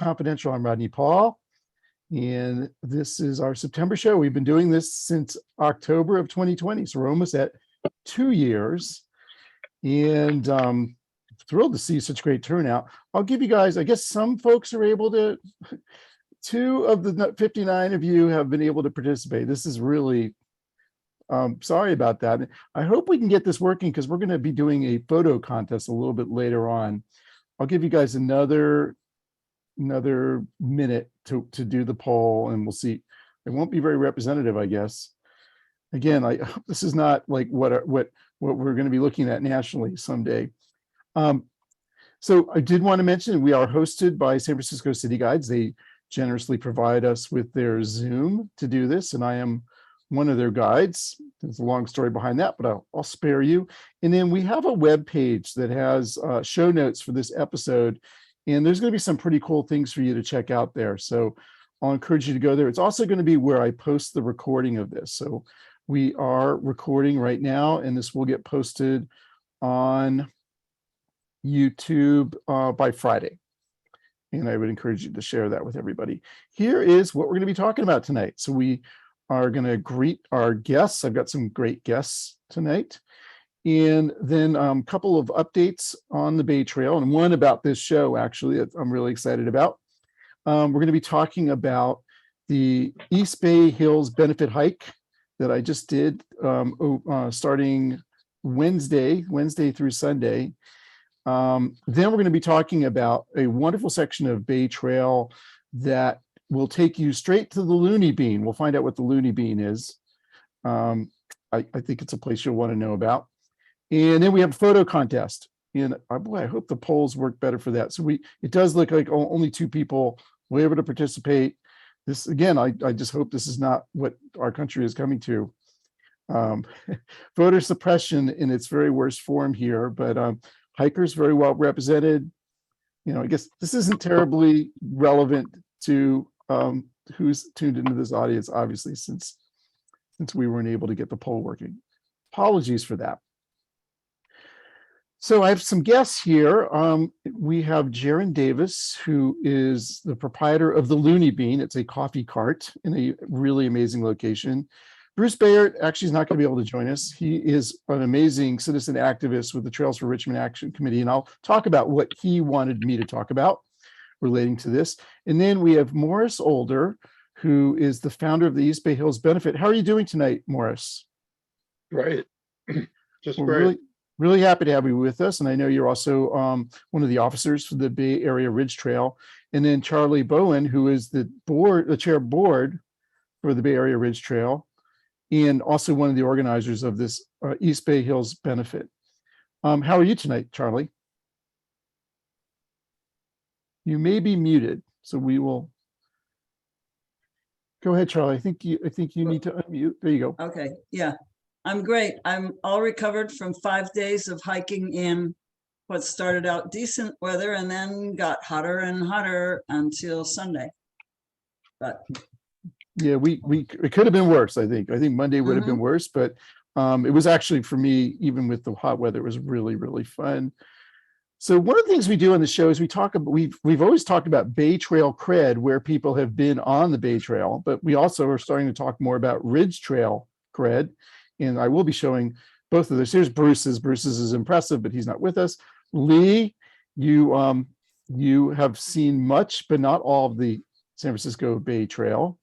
Confidential. I'm Rodney Paul, and this is our September show. We've been doing this since October of 2020, so we're almost at 2 years, and thrilled to see such great turnout. I'll give you guys, I guess some folks are able to, 2 of the 59 of you have been able to participate. This is really, sorry about that. I hope we can get this working because we're going to be doing a photo contest a little bit later on. I'll give you guys another minute to do the poll, and we'll see. It won't be very representative, I guess. Again, I hope this is not like what we're going to be looking at nationally someday. So I did want to mention we are hosted by San Francisco City Guides. They generously provide us with their Zoom to do this, and I am one of their guides. There's a long story behind that, but I'll spare you. And then we have a web page that has show notes for this episode, and there's going to be some pretty cool things for you to check out there. So I'll encourage you to go there. It's also going to be where I post the recording of this. So we are recording right now, and this will get posted on YouTube by Friday. And I would encourage you to share that with everybody. Here is what we're going to be talking about tonight. So we are going to greet our guests. I've got some great guests tonight. And then a couple of updates on the Bay Trail, and one about this show, actually, that I'm really excited about. We're going to be talking about the East Bay Hills benefit hike that I just did starting Wednesday through Sunday. Then we're going to be talking about a wonderful section of Bay Trail that will take you straight to the Looney Bean. We'll find out what the Looney Bean is. I think it's a place you'll want to know about. And then we have a photo contest. And boy, I hope the polls work better for that. So it does look like only 2 people were able to participate. This, again, I just hope this is not what our country is coming to. Voter suppression in its very worst form here, but hikers very well represented. You know, I guess this isn't terribly relevant to who's tuned into this audience, obviously, since we weren't able to get the poll working. Apologies for that. So I have some guests here. We have Jeron Davis, who is the proprietor of the Looney Bean. It's a coffee cart in a really amazing location. Bruce Bayard actually is not going to be able to join us. He is an amazing citizen activist with the Trails for Richmond Action Committee, and I'll talk about what he wanted me to talk about relating to this. And then we have Morris Older, who is the founder of the East Bay Hills Benefit. How are you doing tonight, Morris? Great. Just We're great. Really happy to have you with us. And I know you're also one of the officers for the Bay Area Ridge Trail. And then Charlie Bowen, who is the chair board for the Bay Area Ridge Trail, and also one of the organizers of this East Bay Hills Benefit. How are you tonight, Charlie? You may be muted, so we will. Go ahead, Charlie. I think you need to unmute. There you go. Okay, yeah, I'm great. I'm all recovered from 5 days of hiking in what started out decent weather and then got hotter and hotter until Sunday. But yeah, it could have been worse. I think Monday would have been worse, but it was actually, for me, even with the hot weather, it was really, really fun. So one of the things we do on the show is we've always talked about Bay Trail cred, where people have been on the Bay Trail, but we also are starting to talk more about Ridge Trail cred. And I will be showing both of those. Here's Bruce's. Bruce's is impressive, but he's not with us. Lee, you have seen much, but not all of the San Francisco Bay Trail.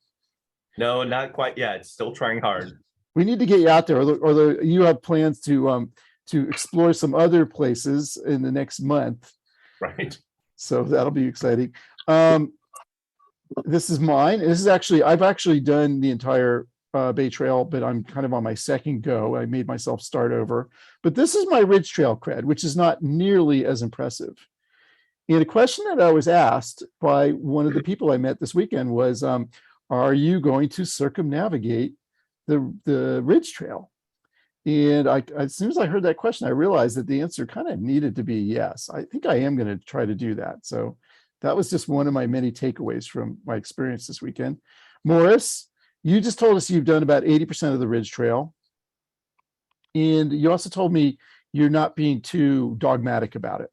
No, not quite yet. Still trying hard. We need to get you out there, although you have plans to explore some other places in the next month. Right. So that'll be exciting. This is mine. I've actually done the entire Bay Trail, but I'm kind of on my second go. I made myself start over. But this is my Ridge Trail cred, which is not nearly as impressive. And a question that I was asked by one of the people I met this weekend was, are you going to circumnavigate the Ridge Trail? And as soon as I heard that question, I realized that the answer kind of needed to be yes. I think I am going to try to do that. So that was just one of my many takeaways from my experience this weekend. Morris, you just told us you've done about 80% of the Ridge Trail. And you also told me you're not being too dogmatic about it.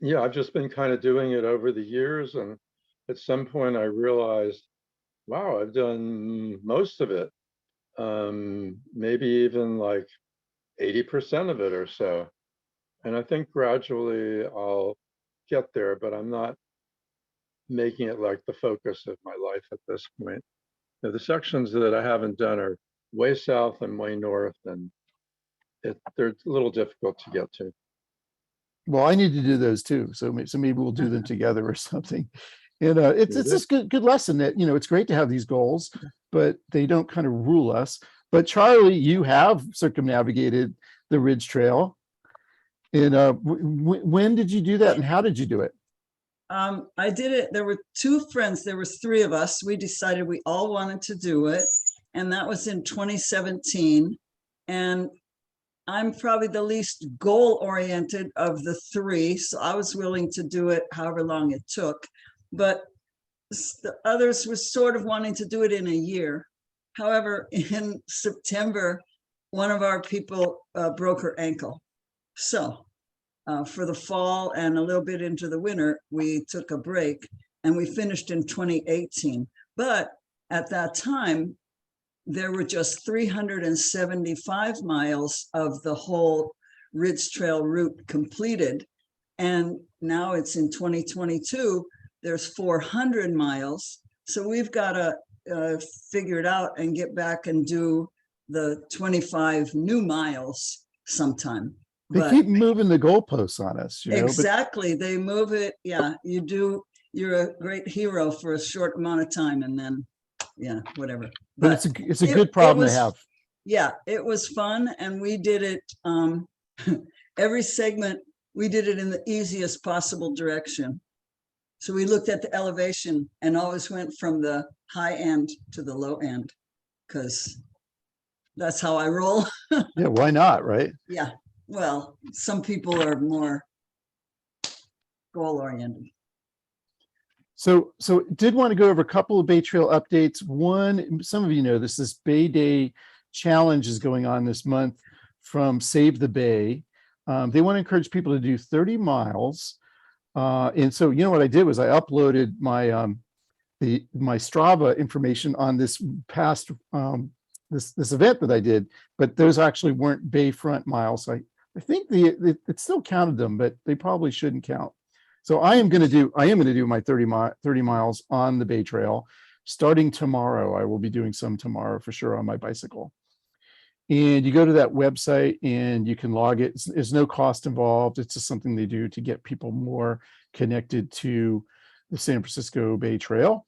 yeah, I've just been kind of doing it over the years, and at some point I realized, wow, I've done most of it. Maybe even like 80% of it or so. And I think gradually I'll get there, but I'm not making it like the focus of my life at this point. The sections that I haven't done are way south and way north, and they're a little difficult to get to. Well, I need to do those too. So maybe we'll do them together or something. And it's Maybe. this good lesson that, it's great to have these goals, but they don't kind of rule us. But Charlie, you have circumnavigated the Ridge Trail. And when did you do that, and how did you do it? I did it. There were two friends. There was three of us. We decided we all wanted to do it. And that was in 2017. And I'm probably the least goal-oriented of the three. So I was willing to do it however long it took. But the others were sort of wanting to do it in a year. However, in September, one of our people broke her ankle. So for the fall and a little bit into the winter, we took a break and we finished in 2018. But at that time, there were just 375 miles of the whole Ridge Trail route completed. And now it's in 2022, there's 400 miles. So we've got to figure it out and get back and do the 25 new miles sometime. They keep moving the goalposts on us, Exactly. They move it. Yeah, you do. You're a great hero for a short amount of time, and then, yeah, whatever. But it's a good problem to have. Yeah, it was fun, and we did it. Every segment, we did it in the easiest possible direction. So we looked at the elevation and always went from the high end to the low end, because that's how I roll. Yeah, why not, right? Yeah. Well, some people are more goal-oriented. So did want to go over a couple of Bay Trail updates. One, some of you know this Bay Day challenge is going on this month from Save the Bay. They want to encourage people to do 30 miles. And so, what I did was I uploaded my my Strava information on this past this event that I did, but those actually weren't Bayfront miles. So I think it still counted them, but they probably shouldn't count. So I am going to do my 30 miles on the Bay Trail starting tomorrow. I will be doing some tomorrow for sure on my bicycle. And you go to that website and you can log it. There's no cost involved. It's just something they do to get people more connected to the San Francisco Bay Trail.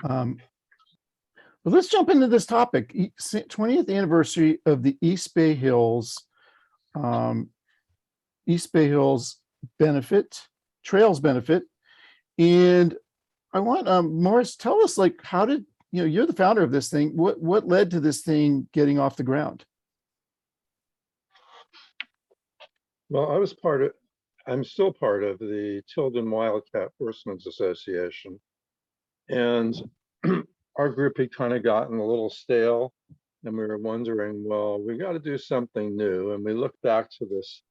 But let's jump into this topic. 20th anniversary of the East Bay Hills Trails benefit. And I want Morris, tell us, like, how did you're the founder of this thing. What led to this thing getting off the ground? Well, I'm still part of the Tilden Wildcat Horsemen's Association. And our group had kind of gotten a little stale, and we were wondering, well, we got to do something new. And we looked back to this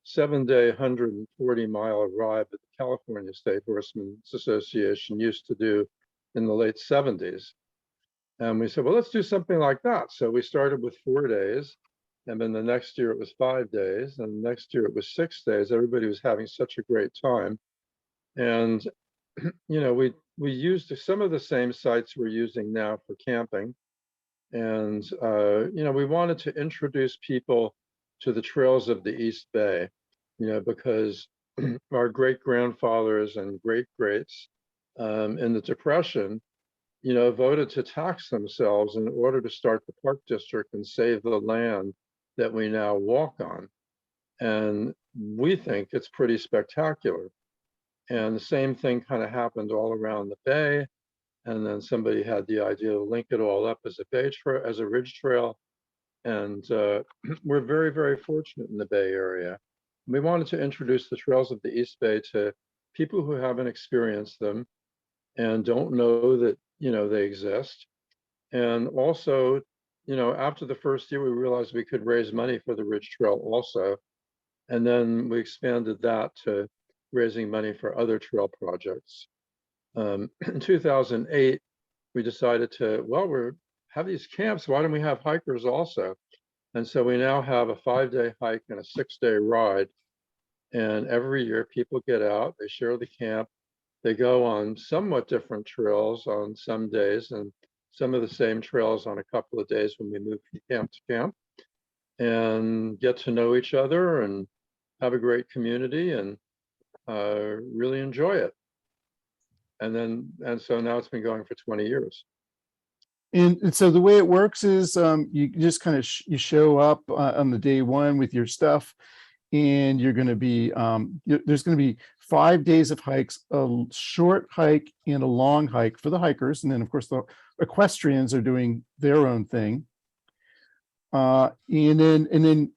7-day, 140-mile ride that the California State Horsemen's Association used to do in the late 70s. And we said, well, let's do something like that. So we started with 4 days, and then the next year it was 5 days, and the next year it was 6 days. Everybody was having such a great time. And, we used some of the same sites we're using now for camping. And, we wanted to introduce people to the trails of the East Bay, because our great-grandfathers and great-greats in the Depression, voted to tax themselves in order to start the park district and save the land that we now walk on. And we think it's pretty spectacular. And the same thing kind of happened all around the Bay. And then somebody had the idea to link it all up as a ridge trail. And we're very, very fortunate in the Bay Area. We wanted to introduce the trails of the East Bay to people who haven't experienced them and don't know that they exist. And also, after the first year, we realized we could raise money for the Ridge Trail also. And then we expanded that to raising money for other trail projects. In 2008, we decided to, well, we have these camps. Why don't we have hikers also? And so we now have a 5-day hike and a 6-day ride. And every year people get out, they share the camp. They go on somewhat different trails on some days and some of the same trails on a couple of days when we move from camp to camp, and get to know each other and have a great community and really enjoy it. And so now it's been going for 20 years. And so the way it works is you just kind of you show up on the day one with your stuff, and you're going to be there's going to be 5 days of hikes, a short hike and a long hike for the hikers, and then of course the equestrians are doing their own thing. And then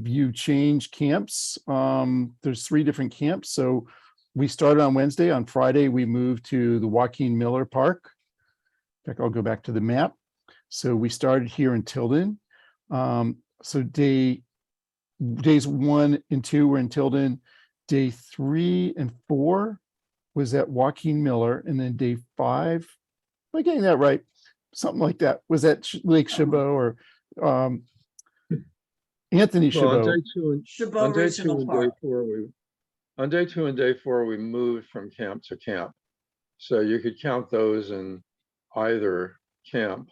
you change camps. There's 3 different camps. So we started on Wednesday. On Friday, we moved to the Joaquin Miller Park. In fact, I'll go back to the map. So we started here in Tilden. So days 1 and 2 were in Tilden. Day 3 and 4 was at Joaquin Miller. And then day 5, am I getting that right? Something like that, was at Lake Chabot or Anthony Well, on Chabot. day 2 and Chabot on day 2 Regional and day Park. 4, on day 2 and day 4, we moved from camp to camp. So you could count those in either camp.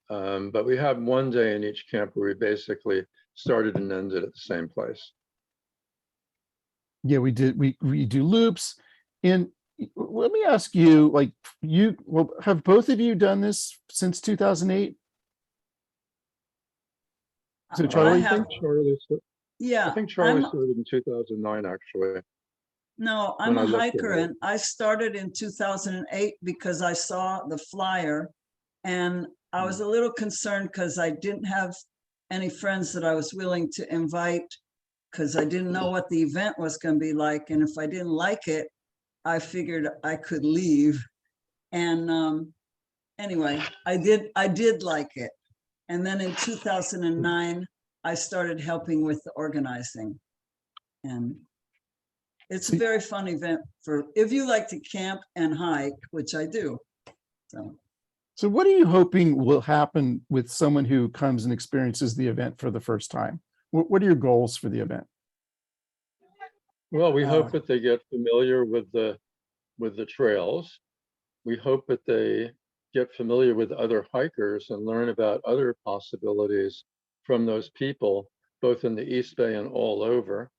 But we had 1 day in each camp where we basically started and ended at the same place. Yeah, we did. We do loops. And let me ask you, like, have both of you done this since 2008? So I Charlie, have, I think Charlie started in 2009, actually. No, I'm when a I looked hiker, at it. and I started in 2008 because I saw the flyer, and I was a little concerned because I didn't have any friends that I was willing to invite, because I didn't know what the event was going to be like, and if I didn't like it, I figured I could leave. And anyway, I did like it. And then in 2009, I started helping with the organizing. And it's a very fun event for, if you like to camp and hike, which I do. So what are you hoping will happen with someone who comes and experiences the event for the first time? What are your goals for the event? Well, we hope that they get familiar with the trails. We hope that they get familiar with other hikers and learn about other possibilities from those people, both in the East Bay and all over.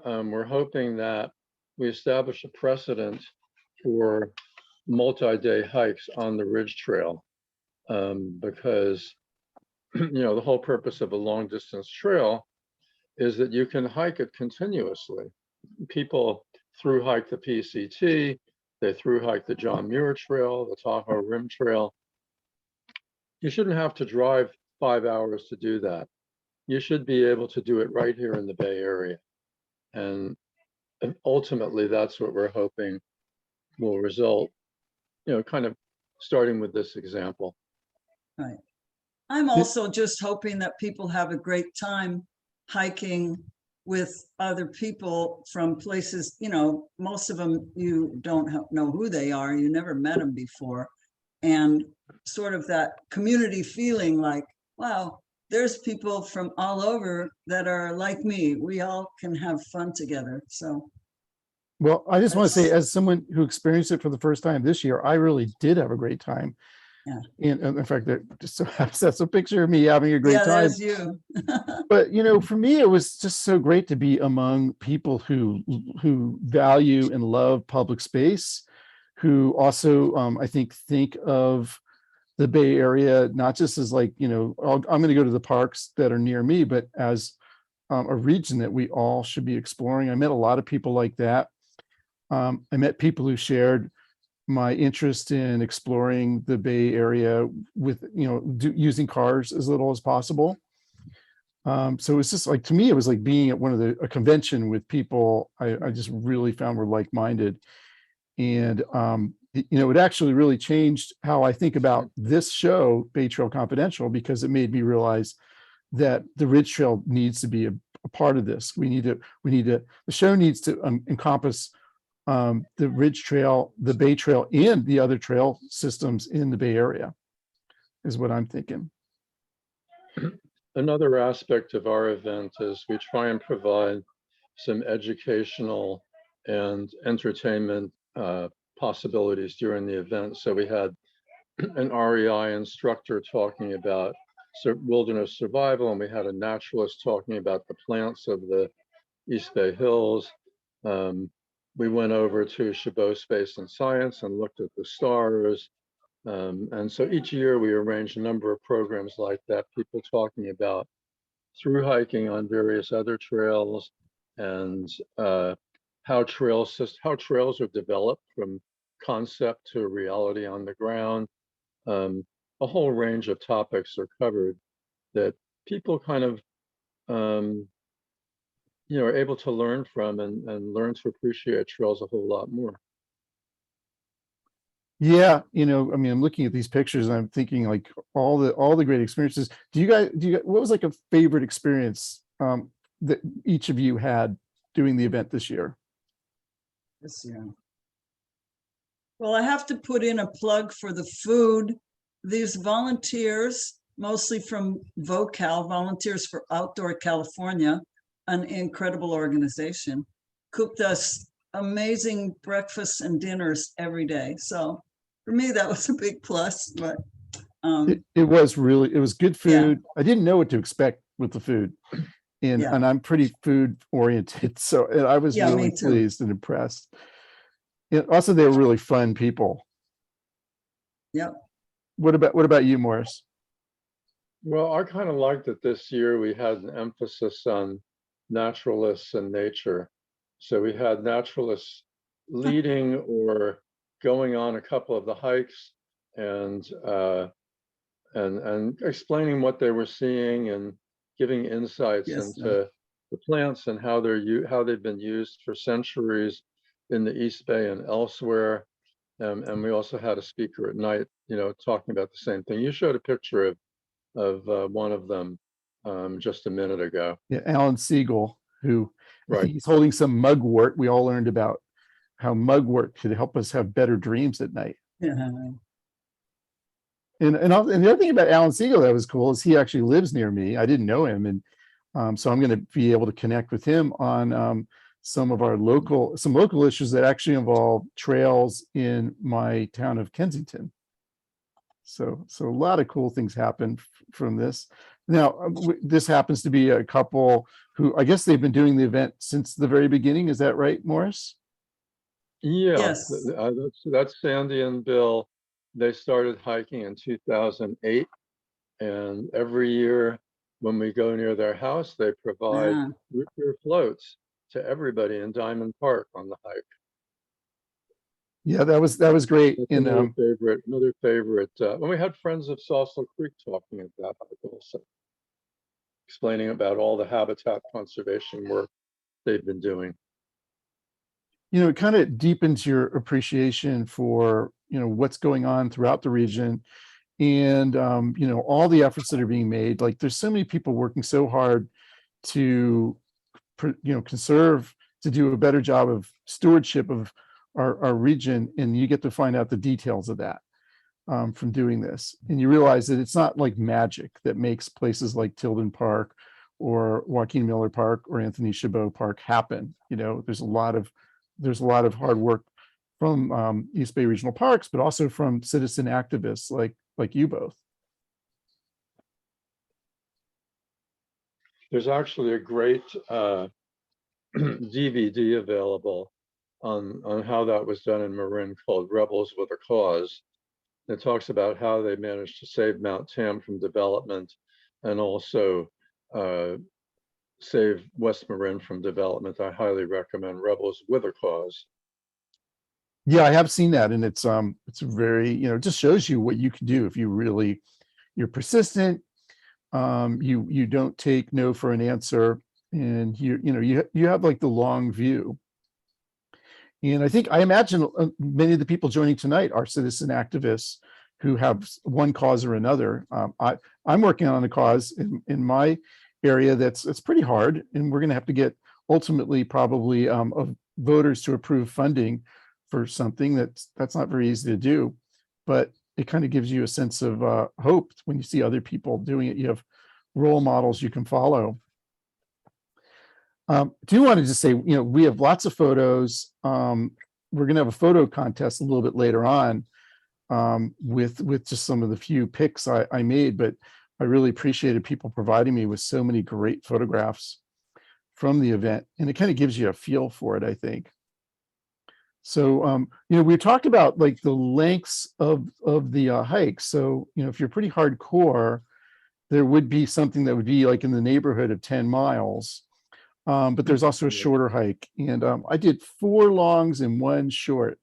We're hoping that we establish a precedent for multi-day hikes on the Ridge Trail, because the whole purpose of a long distance trail is that you can hike it continuously. People through hike the PCT, they through hike the John Muir Trail, the Tahoe Rim Trail. You shouldn't have to drive 5 hours to do that. You should be able to do it right here in the Bay Area. And ultimately, that's what we're hoping will result, kind of starting with this example. Right. I'm also just hoping that people have a great time hiking with other people from places, most of them you don't know who they are, you never met them before. And sort of that community feeling like, wow, there's people from all over that are like me. We all can have fun together. So. Well, I just want to say, as someone who experienced it for the first time this year, I really did have a great time. Yeah. And in fact, that's a picture of me having a great time. There's you. But for me, it was just so great to be among people who value and love public space, who also I think of the Bay Area not just as like, I'm going to go to the parks that are near me, but as a region that we all should be exploring. I met a lot of people like that. I met people who shared my interest in exploring the Bay Area with, using cars as little as possible. So it's just like, to me, it was like being at a convention with people I just really found were like-minded. And, it actually really changed how I think about this show, Bay Trail Confidential, because it made me realize that the Ridge Trail needs to be a part of this. The show needs to encompass the Ridge Trail, the Bay Trail, and the other trail systems in the Bay Area, is what I'm thinking. Another aspect of our event is we try and provide some educational and entertainment possibilities during the event. So we had an REI instructor talking about wilderness survival, and we had a naturalist talking about the plants of the East Bay Hills. We went over to Chabot Space and Science and looked at the stars. And so each year we arrange a number of programs like that, people talking about through hiking on various other trails and how trails are developed from concept to reality on the ground. A whole range of topics are covered that people kind of are able to learn from and learn to appreciate trails a whole lot more. Yeah, I mean, I'm looking at these pictures and I'm thinking like all the great experiences. Do you guys, what was like a favorite experience that each of you had doing the event this year? This year. Well, I have to put in a plug for the food. These volunteers, mostly from VOCAL, Volunteers for Outdoor California, an incredible organization, cooked us amazing breakfasts and dinners every day. So for me, that was a big plus. But It was good food. I didn't know what to expect with the food, and I'm pretty food oriented, so I was really pleased and impressed. Also, they were really fun people. Yep. What about you, Morris? Well, I kind of liked that this year we had an emphasis on naturalists and nature. So we had naturalists leading or going on a couple of the hikes and explaining what they were seeing and giving insights into the plants and how they've been used for centuries in the East Bay and elsewhere. And we also had a speaker at night, talking about the same thing. You showed a picture of one of them just a minute ago. Yeah, Alan Siegel, who Right. he's holding some mugwort. We all learned about how mugwort could help us have better dreams at night. yeah. And the other thing about Alan Siegel that was cool is he actually lives near me. I didn't know him, and so I'm going to be able to connect with him on some local issues that actually involve trails in my town of Kensington. So a lot of cool things happen from this. Now, this happens to be a couple who I guess they've been doing the event since the very beginning. Is that right, Morris? Yeah, Yes. that's Sandy and Bill. They started hiking in 2008, and every year when we go near their house, they provide root beer floats to everybody in Diamond Park on the hike. Yeah, that was great. Another favorite. When we had friends of Salsa Creek talking about it also, explaining about all the habitat conservation work they've been doing. It kind of deepens your appreciation for what's going on throughout the region, and all the efforts that are being made. Like there's so many people working so hard to conserve, to do a better job of stewardship of our region, and you get to find out the details of that from doing this, and you realize that it's not like magic that makes places like Tilden Park or Joaquin Miller Park or Anthony Chabot Park happen. There's a lot of hard work from East Bay Regional Parks, but also from citizen activists like you both. There's actually a great DVD available on how that was done in Marin called Rebels with a Cause. It talks about how they managed to save Mount Tam from development and also save West Marin from development. I highly recommend Rebels with a Cause. Yeah, I have seen that, and it's very, it just shows you what you can do if you're persistent. You don't take no for an answer, and you have like the long view. And I imagine many of the people joining tonight are citizen activists who have one cause or another. I'm working on a cause in my area it's pretty hard, and we're going to have to get ultimately probably of voters to approve funding for something that's not very easy to do, but it kind of gives you a sense of hope when you see other people doing it. You have role models you can follow. Do want to just say, we have lots of photos. We're going to have a photo contest a little bit later on with just some of the few pics I made, but I really appreciated people providing me with so many great photographs from the event, and it kind of gives you a feel for it, I think. So, we talked about like the lengths of the hike. So, if you're pretty hardcore, there would be something that would be like in the neighborhood of 10 miles. But there's also a shorter hike, and I did 4 longs and 1 short.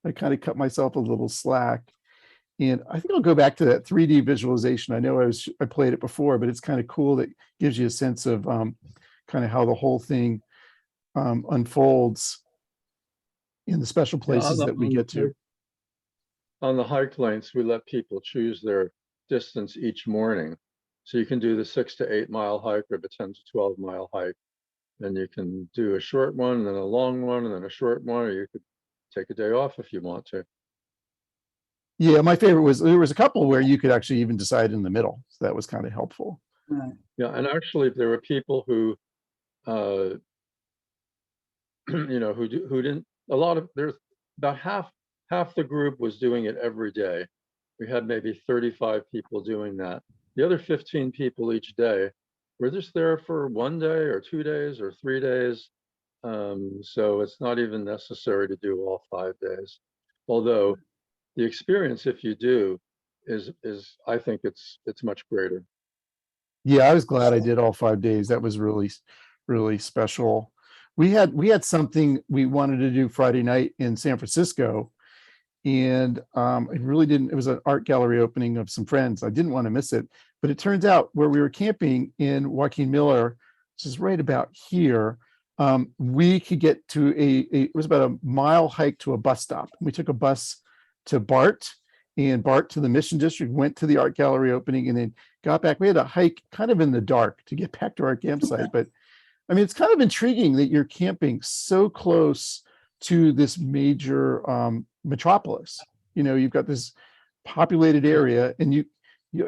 I kind of cut myself a little slack, and I think I'll go back to that 3D visualization. I know I played it before, but it's kind of cool. That gives you a sense of kind of how the whole thing unfolds in the special places that we get to. On the hike lengths, we let people choose their distance each morning. So you can do the 6 to 8 mile hike or the 10 to 12 mile hike. And you can do a short one, and then a long one, and then a short one, or you could take a day off if you want to. Yeah, my favorite was, there was a couple where you could actually even decide in the middle. So that was kind of helpful. Right. Yeah, and actually there were people who, who didn't, there's about half the group was doing it every day. We had maybe 35 people doing that. The other 15 people each day were just there for 1 day or 2 days or 3 days. So it's not even necessary to do all 5 days. Although the experience, if you do, is I think it's much greater. Yeah, I was glad I did all 5 days. That was really, really special. We had something we wanted to do Friday night in San Francisco, and it really didn't. It was an art gallery opening of some friends. I didn't want to miss it, but it turns out where we were camping in Joaquin Miller, which is right about here, we could get to it was about a mile hike to a bus stop. We took a bus to BART, and BART to the Mission District, went to the art gallery opening, and then got back. We had to hike kind of in the dark to get back to our campsite, but I mean, it's kind of intriguing that you're camping so close to this major metropolis. You've got this populated area, and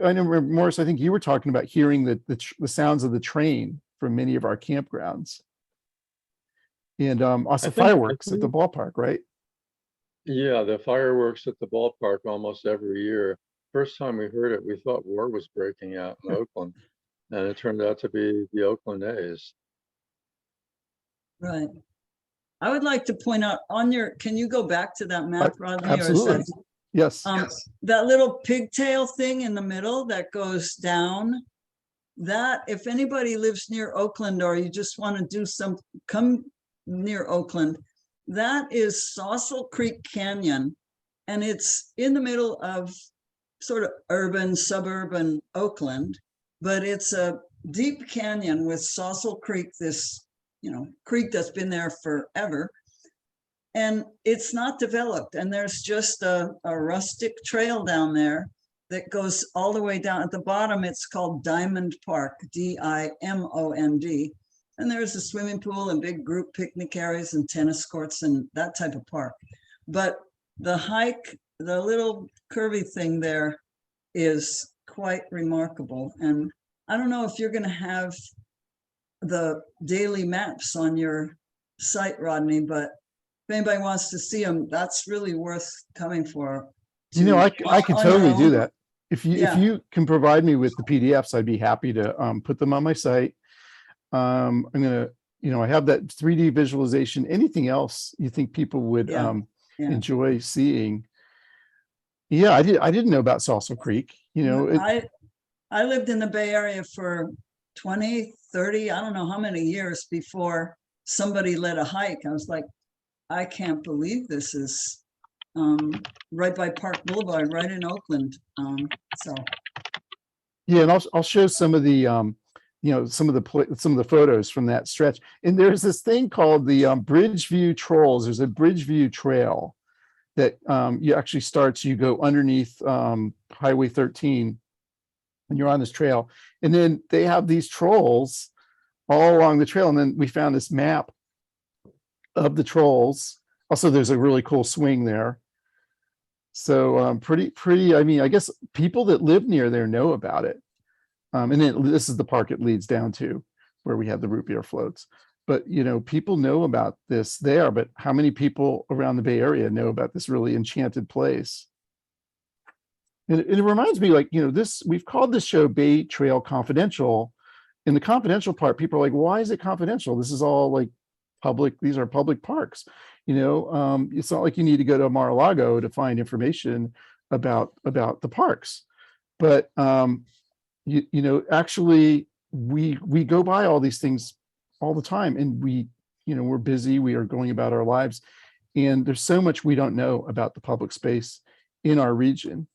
I know, Morris, I think you were talking about hearing the sounds of the train from many of our campgrounds, and also fireworks at the ballpark, right? Yeah, the fireworks at the ballpark almost every year. First time we heard it, we thought war was breaking out in Oakland, and it turned out to be the Oakland A's. Right. I would like to point out can you go back to that map, Rodney? Absolutely. Or is Yes. that little pigtail thing in the middle that goes down, that if anybody lives near Oakland, or you just want to do come near Oakland, that is Saucil Creek Canyon. And it's in the middle of sort of urban, suburban Oakland, but it's a deep canyon with Saucil Creek, this creek that's been there forever, and it's not developed, and there's just a rustic trail down there that goes all the way down. At the bottom, it's called Diamond Park, DIMOND, and there's a swimming pool and big group picnic areas and tennis courts and that type of park. But the hike, the little curvy thing there, is quite remarkable. And I don't know if you're going to have the daily maps on your site, Rodney, but if anybody wants to see them, that's really worth coming for. I could totally do that. If Yeah. you can provide me with the PDFs, I'd be happy to put them on my site. I'm gonna, I have that 3D visualization. Anything else you think people would enjoy seeing? Yeah, I didn't know about Saucil Creek. I lived in the Bay Area for 20, 30, I don't know how many years before somebody led a hike. I was like, I can't believe this is right by Park Boulevard, right in Oakland. Yeah, and I'll show some of the some of the photos from that stretch. And there's this thing called the Bridgeview Trolls. There's a Bridgeview Trail that you actually you go underneath Highway 13, and you're on this trail, and then they have these trolls all along the trail. And then we found this map of the trolls. Also, there's a really cool swing there. So pretty, I mean, I guess people that live near there know about it. And then this is the park it leads down to, where we have the root beer floats. But, you know, people know about this there, but how many people around the Bay Area know about this really enchanted place? And it reminds me, like, you know, we've called this show Bay Trail Confidential. In the confidential part, people are like, why is it confidential? This is all like public, these are public parks. You know, it's not like you need to go to Mar-a-Lago to find information about the parks. But you know, actually we go by all these things all the time, and you know, we're busy, we are going about our lives, and there's so much we don't know about the public space in our region.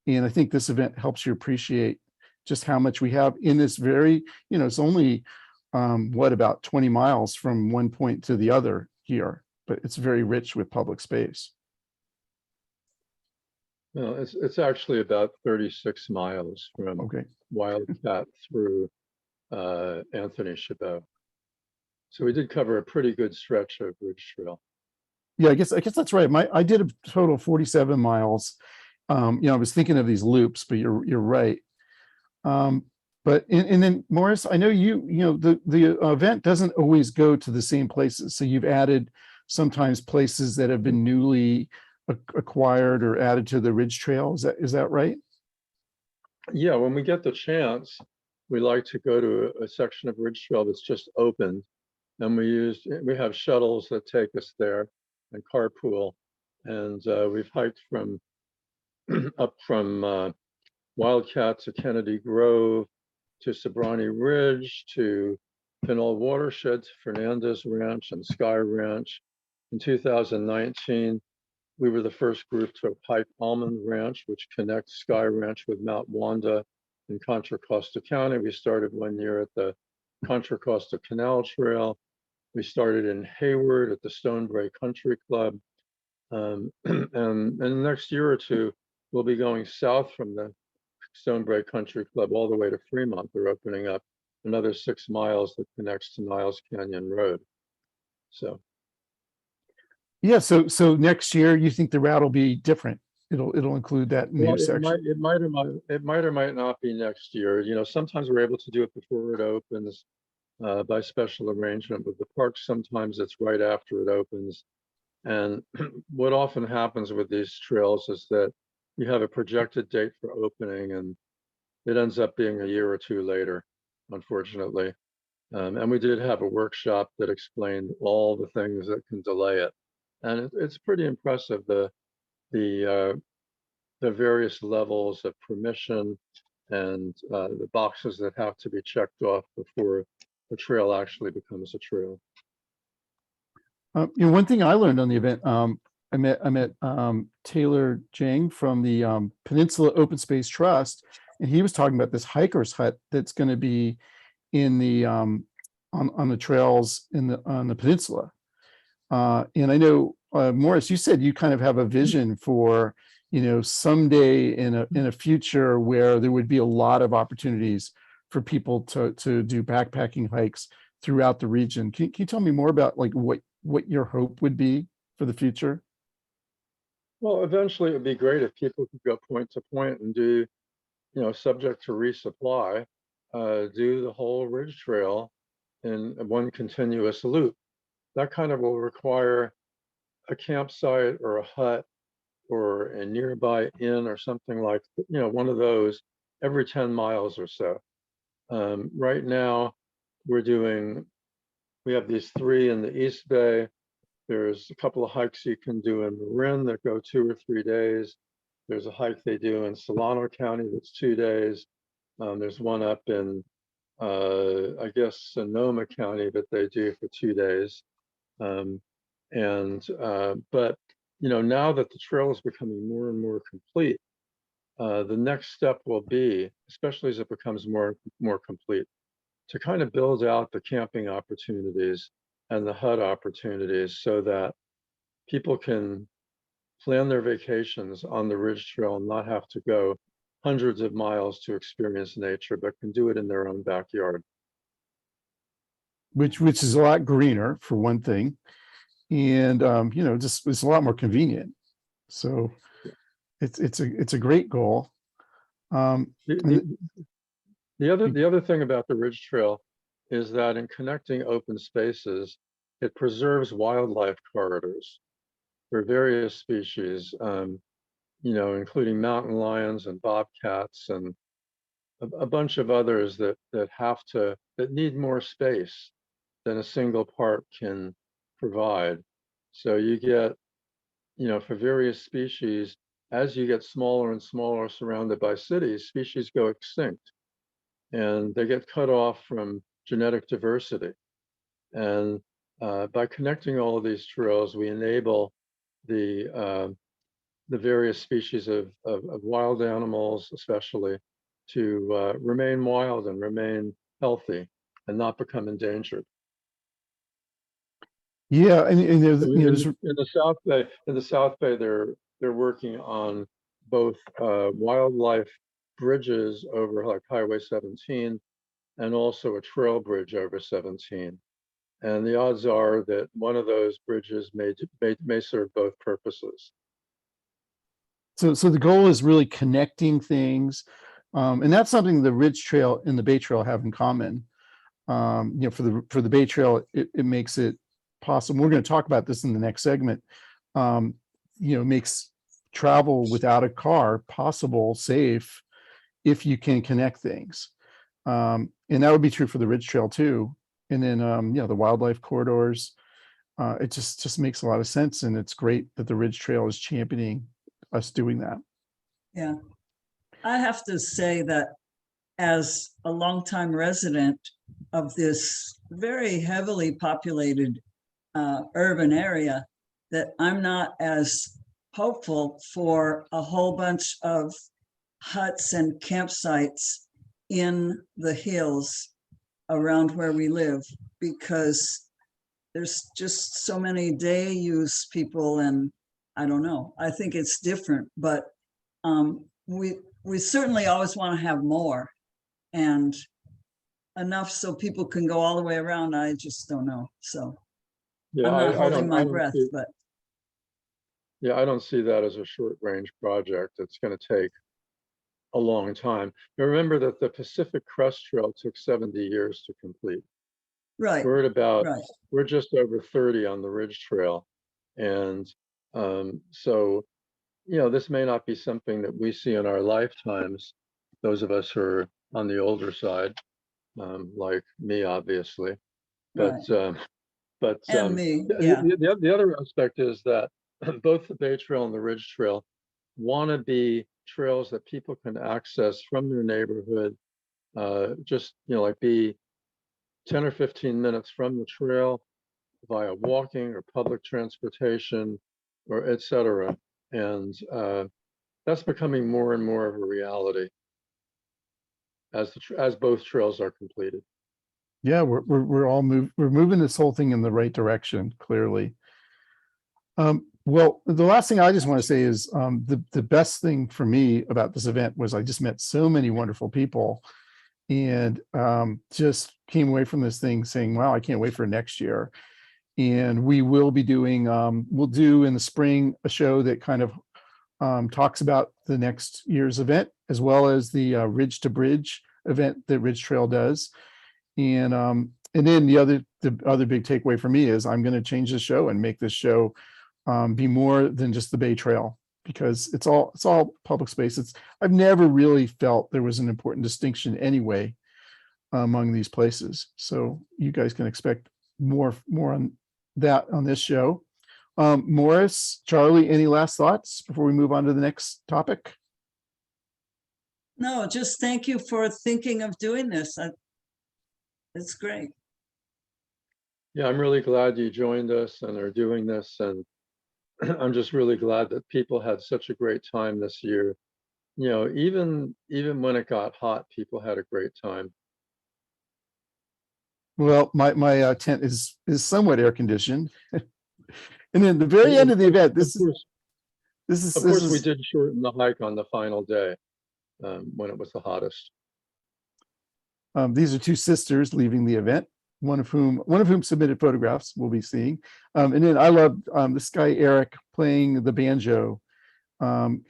And I think this event helps you appreciate just how much we have in this very, you know, it's only about 20 miles from one point to the other here, but it's very rich with public space. No, it's actually about 36 miles from Okay. Wildcat through Anthony Chabot. So we did cover a pretty good stretch of Ridge Trail. Yeah, I guess that's right. I did a total of 47 miles. You know, I was thinking of these loops, but you're right. But and then Morris, I know you know, the event doesn't always go to the same places. So you've added sometimes places that have been newly acquired or added to the Ridge Trail. Is that right? Yeah, when we get the chance, we like to go to a section of Ridge Trail that's just opened. And we have shuttles that take us there and carpool. And we've hiked from up from Wildcat to Kennedy Grove to Sobrani Ridge to Pinole Watershed to Fernandez Ranch and Sky Ranch. In 2019, we were the first group to hike Almond Ranch, which connects Sky Ranch with Mount Wanda in Contra Costa County. We started one year at the Contra Costa Canal Trail. We started in Hayward at the Stonebrae Country Club. And in the next year or two, we'll be going south from the Stonebrae Country Club all the way to Fremont. They're opening up another 6 miles that connects to Niles Canyon Road. So Yeah. So next year, you think the route will be different? It'll include that new well, section. it might or might not be next year. You know, sometimes we're able to do it before it opens by special arrangement with the park. Sometimes it's right after it opens. And what often happens with these trails is that you have a projected date for opening and it ends up being a year or two later, unfortunately. And we did have a workshop that explained all the things that can delay it. And it's pretty impressive, the various levels of permission and the boxes that have to be checked off before the trail actually becomes a trail. You know, one thing I learned on the event, I met Taylor Jang from the Peninsula Open Space Trust, and he was talking about this hiker's hut that's going to be in the on the trails on the peninsula. And I know Morris, you said you kind of have a vision for, you know, someday in a future where there would be a lot of opportunities for people to do backpacking hikes throughout the region. Can you tell me more about like what your hope would be for the future? Well, eventually it would be great if people could go point to point and do, you know, subject to resupply, do the whole Ridge Trail in one continuous loop. That kind of will require a campsite or a hut or a nearby inn or something like, you know, one of those every 10 miles or so. Right now, we have these 3 in the East Bay. There's a couple of hikes you can do in Marin that go 2 or 3 days. There's a hike they do in Solano County that's 2 days. There's one up in, I guess, Sonoma County that they do for 2 days. But, you know, now that the trail is becoming more and more complete, the next step will be, especially as it becomes more complete, to kind of build out the camping opportunities and the hut opportunities so that people can plan their vacations on the Ridge Trail and not have to go hundreds of miles to experience nature, but can do it in their own backyard. which is a lot greener for one thing. And, just it's a lot more convenient. So it's a great goal. The, And the other thing about the Ridge Trail is that in connecting open spaces, it preserves wildlife corridors for various species, including mountain lions and bobcats and a bunch of others that need more space than a single park can provide. So you get, for various species, as you get smaller and smaller surrounded by cities, species go extinct and they get cut off from genetic diversity. And by connecting all of these trails, we enable the various species of wild animals, especially, to remain wild and remain healthy and not become endangered. yeah, and there's, In there's the South Bay, they're working on both wildlife bridges over like Highway 17 and also a trail bridge over 17. And the odds are that one of those bridges may serve both purposes. so the goal is really connecting things. And that's something the Ridge Trail and the Bay Trail have in common. For the Bay Trail, it makes it possible. We're going to talk about this in the next segment. Makes travel without a car possible, safe, if you can connect things. And that would be true for the Ridge Trail too. And then, the wildlife corridors. It just makes a lot of sense, and it's great that the Ridge Trail is championing us doing that. Yeah. I have to say that as a longtime resident of this very heavily populated urban area, that I'm not as hopeful for a whole bunch of huts and campsites in the hills around where we live, because there's just so many day use people, and I don't know. I think it's different, but we certainly always want to have more and enough so people can go all the way around. I just don't know. So Yeah, I'm not holding my I don't breath, see, but yeah, I don't see that as a short range project. It's going to take a long time. Now remember that the Pacific Crest Trail took 70 years to complete. right, right. We're just over 30 on the Ridge Trail. And so, this may not be something that we see in our lifetimes, those of us who are on the older side, like me, obviously. But And me, yeah, the other aspect is that both the Bay Trail and the Ridge Trail want to be trails that people can access from their neighborhood, just, like be 10 or 15 minutes from the trail via walking or public transportation or et cetera. And that's becoming more and more of a reality as both trails are completed. Yeah, we're moving this whole thing in the right direction, clearly. Well, the last thing I just want to say is the best thing for me about this event was I just met so many wonderful people, and just came away from this thing saying, wow, I can't wait for next year. And we will be doing, we'll do in the spring a show that kind of talks about the next year's event, as well as the Ridge to Bridge event that Ridge Trail does. And then the other big takeaway for me is I'm going to change the show and make this show be more than just the Bay Trail, because it's all public space. I've never really felt there was an important distinction anyway among these places. So you guys can expect more on that on this show. Morris, Charlie, any last thoughts before we move on to the next topic? no, just thank you for thinking of doing this. It's great. Yeah, I'm really glad you joined us and are doing this. And I'm just really glad that people had such a great time this year. Even when it got hot, people had a great time. Well, my tent is somewhat air conditioned. And then the very end of the event, Of course, we did shorten the hike on the final day. when it was the hottest. These are two sisters leaving the event, one of whom submitted photographs we'll be seeing. And then I love this guy, Eric, playing the banjo.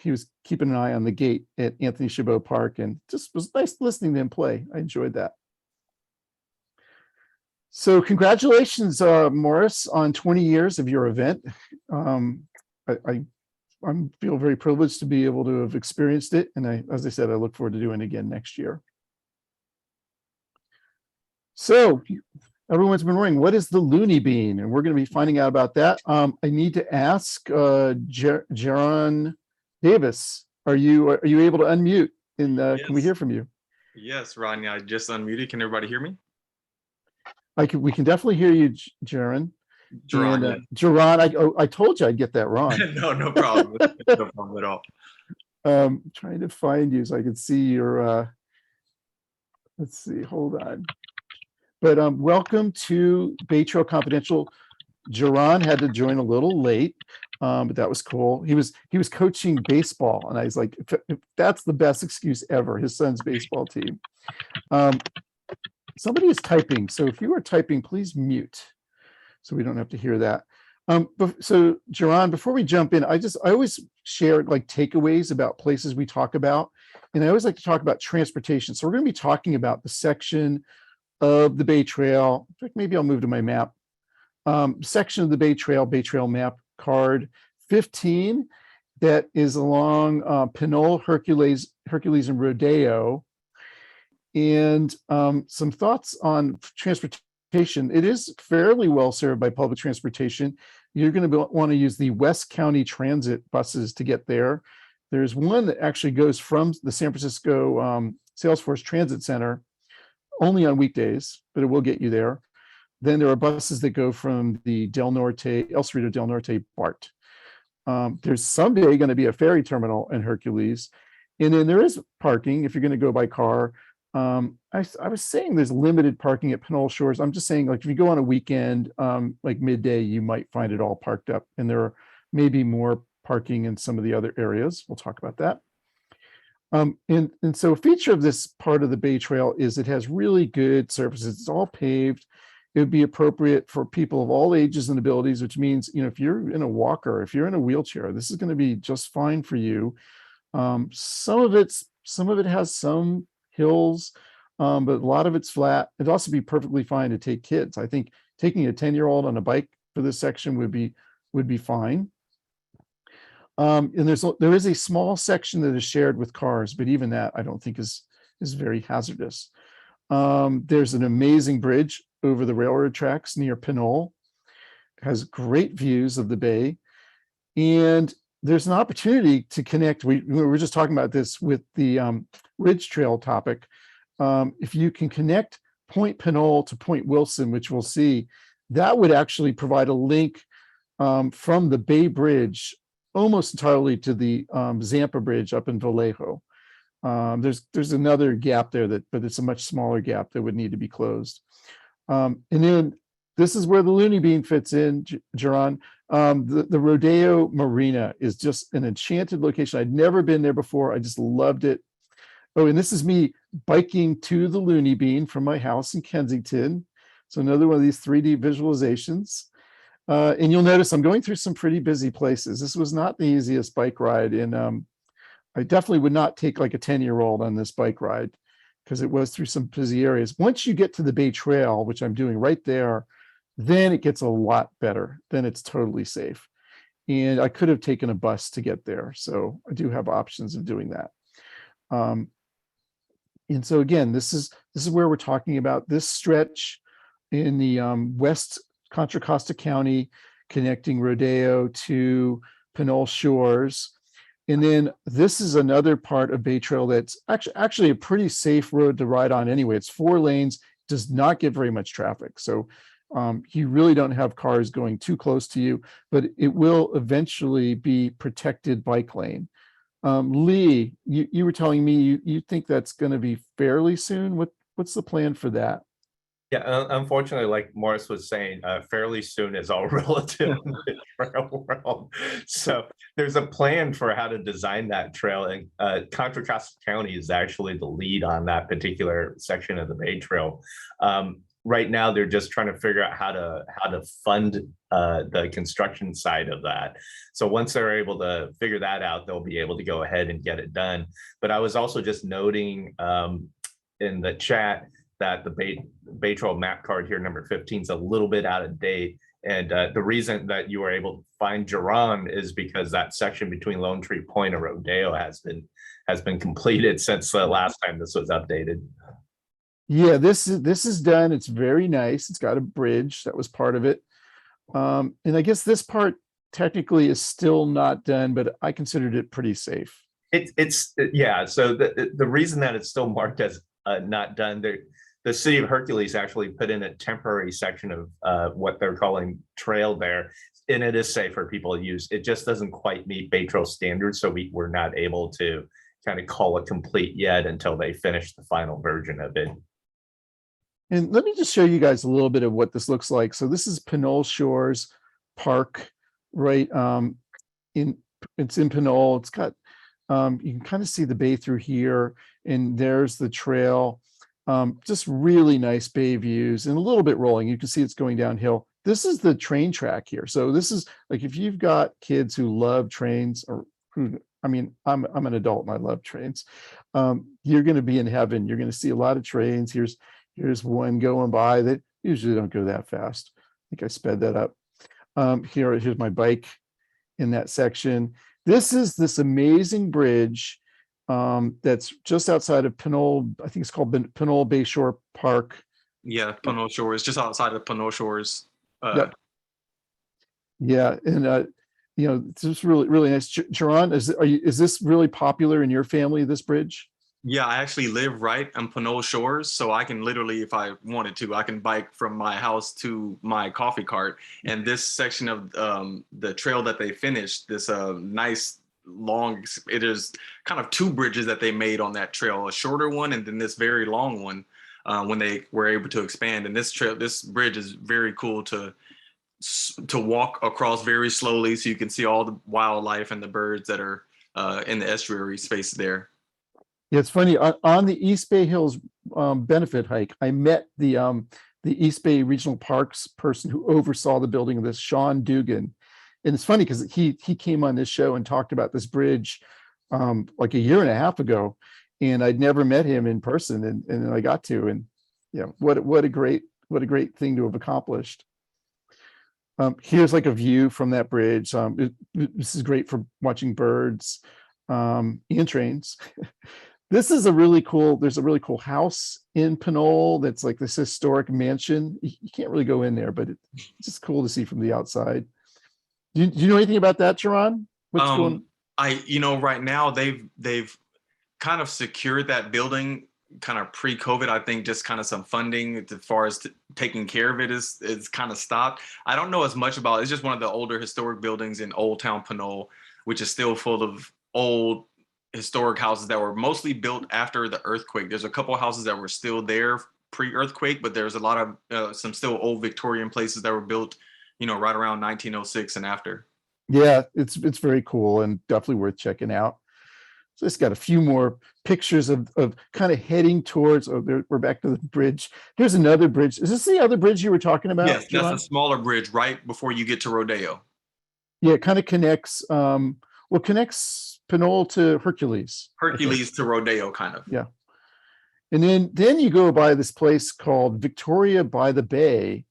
He was keeping an eye on the gate at Anthony Chabot Park, and just was nice listening to him play. I enjoyed that. So congratulations, Morris, on 20 years of your event. I feel very privileged to be able to have experienced it. And as I said, I look forward to doing it again next year. So everyone's been wondering, what is the Looney Bean? And we're going to be finding out about that. I need to ask Jeron Davis, are you able to unmute? And can we hear from you? Yes, Rodney, I just unmuted. Can everybody hear me? We can definitely hear you, Jeron. Jeron, And, Jeron, I told you I'd get that wrong. no problem. No problem at all. Trying to find you so I can see your, let's see, hold on. But welcome to Bay Trail Confidential. Jeron had to join a little late, but that was cool. He was coaching baseball, and I was like, if that's the best excuse ever, his son's baseball team. Somebody is typing, so if you are typing, please mute so we don't have to hear that. So Jeron, before we jump in, I always share like takeaways about places we talk about, and I always like to talk about transportation. So we're going to be talking about the section of the Bay Trail. In fact, maybe I'll move to my map. Section of the Bay Trail map card 15 that is along Pinole, Hercules and Rodeo. And some thoughts on transportation. It is fairly well served by public transportation. You're going to want to use the West County Transit buses to get there. There's one that actually goes from the San Francisco Salesforce Transit Center only on weekdays, but it will get you there. Then there are buses that go from the El Cerrito Del Norte BART. There's someday going to be a ferry terminal in Hercules. And then there is parking if you're going to go by car. I was saying there's limited parking at Pinole Shores. I'm just saying, like, if you go on a weekend, like midday, you might find it all parked up, and there are maybe more parking in some of the other areas. We'll talk about that. And so a feature of this part of the Bay Trail is it has really good surfaces. It's all paved. It would be appropriate for people of all ages and abilities, which means, you know, if you're in a walker, if you're in a wheelchair, this is going to be just fine for you. Some of it has some hills, but a lot of it's flat. It'd also be perfectly fine to take kids. I think taking a 10-year-old on a bike for this section would be fine. And there is a small section that is shared with cars, but even that I don't think is very hazardous. There's an amazing bridge over the railroad tracks near Pinole. It has great views of the bay, and there's an opportunity to connect. We were just talking about this with the Ridge Trail topic. If you can connect Point Pinole to Point Wilson, which we'll see, that would actually provide a link from the Bay Bridge almost entirely to the Zampa Bridge up in Vallejo. There's another gap there but it's a much smaller gap that would need to be closed. And then this is where the Looney Bean fits in, Jeron. The Rodeo Marina is just an enchanted location. I'd never been there before. I just loved it. Oh, and this is me biking to the Looney Bean from my house in Kensington. So another one of these 3D visualizations. And you'll notice I'm going through some pretty busy places. This was not the easiest bike ride. And I definitely would not take like a 10-year-old on this bike ride because it was through some busy areas. Once you get to the Bay Trail, which I'm doing right there, then it gets a lot better. Then it's totally safe. And I could have taken a bus to get there. So I do have options of doing that. And so again, this is where we're talking about this stretch in the West Contra Costa County, connecting Rodeo to Pinole Shores. And then this is another part of Bay Trail that's actually a pretty safe road to ride on anyway. It's 4 lanes, does not get very much traffic. So you really don't have cars going too close to you, but it will eventually be protected bike lane. Lee, you were telling me you think that's going to be fairly soon. What's the plan for that? Yeah, unfortunately, like Morris was saying, fairly soon is all relative in the trail world. So there's a plan for how to design that trail, and Contra Costa County is actually the lead on that particular section of the Bay Trail. Right now, they're just trying to figure out how to fund the construction side of that. So once they're able to figure that out, they'll be able to go ahead and get it done. But I was also just noting in the chat that the Bay Trail map card here, number 15, is a little bit out of date. And the reason that you were able to find Jeron is because that section between Lone Tree Point and Rodeo has been completed since the last time this was updated. Yeah, this is done. It's very nice. It's got a bridge that was part of it. And I guess this part technically is still not done, but I considered it pretty safe. Yeah. So the reason that it's still marked as not done, the city of Hercules actually put in a temporary section of what they're calling trail there, and it is safe for people to use. It just doesn't quite meet Bay Trail standards, so we're not able to kind of call it complete yet until they finish the final version of it. And let me just show you guys a little bit of what this looks like. So this is Pinole Shores Park, right? It's in Pinole. It's got you can kind of see the bay through here, and there's the trail. Just really nice bay views and a little bit rolling. You can see it's going downhill. This is the train track here. So this is like, if you've got kids who love trains, or who, I mean, I'm an adult and I love trains. You're going to be in heaven. You're going to see a lot of trains. Here's one going by that usually don't go that fast. I think I sped that up. Here's my bike in that section. This is this amazing bridge that's just outside of Pinole. I think it's called Pinole Bayshore Park. Yeah, Pinole Shores, just outside of Pinole Shores. Yep. Yeah, and it's just really nice. Jeron, is this really popular in your family, this bridge? Yeah, I actually live right on Pinole Shores, so I can literally, if I wanted to, I can bike from my house to my coffee cart. And this section of the trail that they finished, this nice long, it is kind of two bridges that they made on that trail, a shorter one and then this very long one when they were able to expand. And this bridge is very cool to walk across very slowly, so you can see all the wildlife and the birds that are in the estuary space there. Yeah, it's funny. On the East Bay Hills benefit hike, I met the East Bay Regional Parks person who oversaw the building of this, Sean Dugan. And it's funny because he came on this show and talked about this bridge like a year and a half ago, and I'd never met him in person, and then I got to, and what a great thing to have accomplished. Here's like a view from that bridge. This is great for watching birds and trains. This is there's a really cool house in Pinole that's like this historic mansion. You can't really go in there, but it's just cool to see from the outside. Do you know anything about that, Jeron? What's going on? Right now they've kind of secured that building kind of pre-COVID. I think just kind of some funding as far as taking care of it is kind of stopped. I don't know as much about it. It's just one of the older historic buildings in Old Town Pinole, which is still full of old historic houses that were mostly built after the earthquake. There's a couple of houses that were still there pre-earthquake, but there's a lot of some still old Victorian places that were built, right around 1906 and after. Yeah, it's very cool and definitely worth checking out. So it's got a few more pictures of kind of heading towards. We're back to the bridge. Here's another bridge. Is this the other bridge you were talking about? Yes, Jeron? that's a smaller bridge right before you get to Rodeo. Yeah, it kind of connects. Connects Pinole to Hercules. Hercules to Rodeo, kind of. Yeah. And then you go by this place called Victoria by the Bay,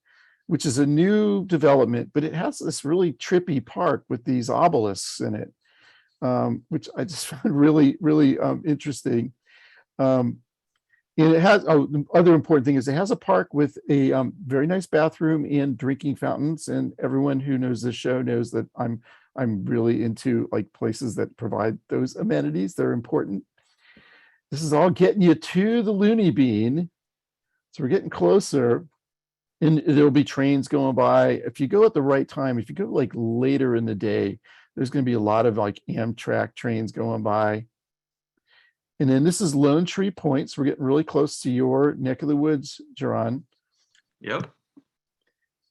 which is a new development, but it has this really trippy park with these obelisks in it, which I just found really, really interesting. And it has, the other important thing is it has a park with a very nice bathroom and drinking fountains. And everyone who knows this show knows that I'm really into like places that provide those amenities. They're important. This is all getting you to the Looney Bean. So we're getting closer, and there'll be trains going by. If you go at the right time, if you go like later in the day, there's going to be a lot of like Amtrak trains going by. And then this is Lone Tree Point. So we're getting really close to your neck of the woods, Jeron. Yep.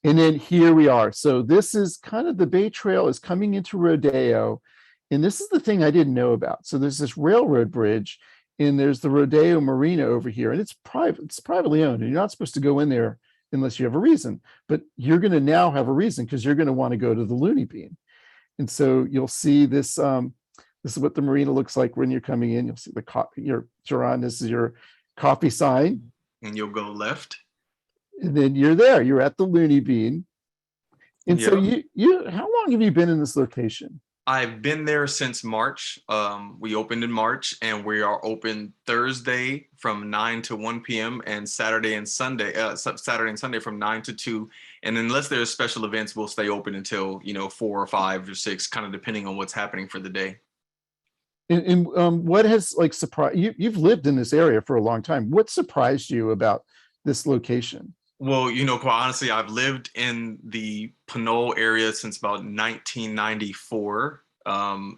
And then here we are. So this is kind of the Bay Trail is coming into Rodeo. And this is the thing I didn't know about. So there's this railroad bridge and there's the Rodeo Marina over here, and it's private, it's privately owned. And you're not supposed to go in there unless you have a reason, but you're going to now have a reason because you're going to want to go to the Looney Bean. And so you'll see this, this is what the marina looks like when you're coming in. You'll see the your Jeron, this is your coffee sign. And you'll go left. And then you're there, you're at the Looney Bean. And so Yep. you, how long have you been in this location? I've been there since March. We opened in March, and we are open Thursday from 9 to 1 p.m. and Saturday and Sunday from 9 to 2. And unless there's special events, we'll stay open until 4 or 5 or 6, kind of depending on what's happening for the day. And what has like surprised you? You've lived in this area for a long time. What surprised you about this location? Well, quite honestly, I've lived in the Pinole area since about 1994.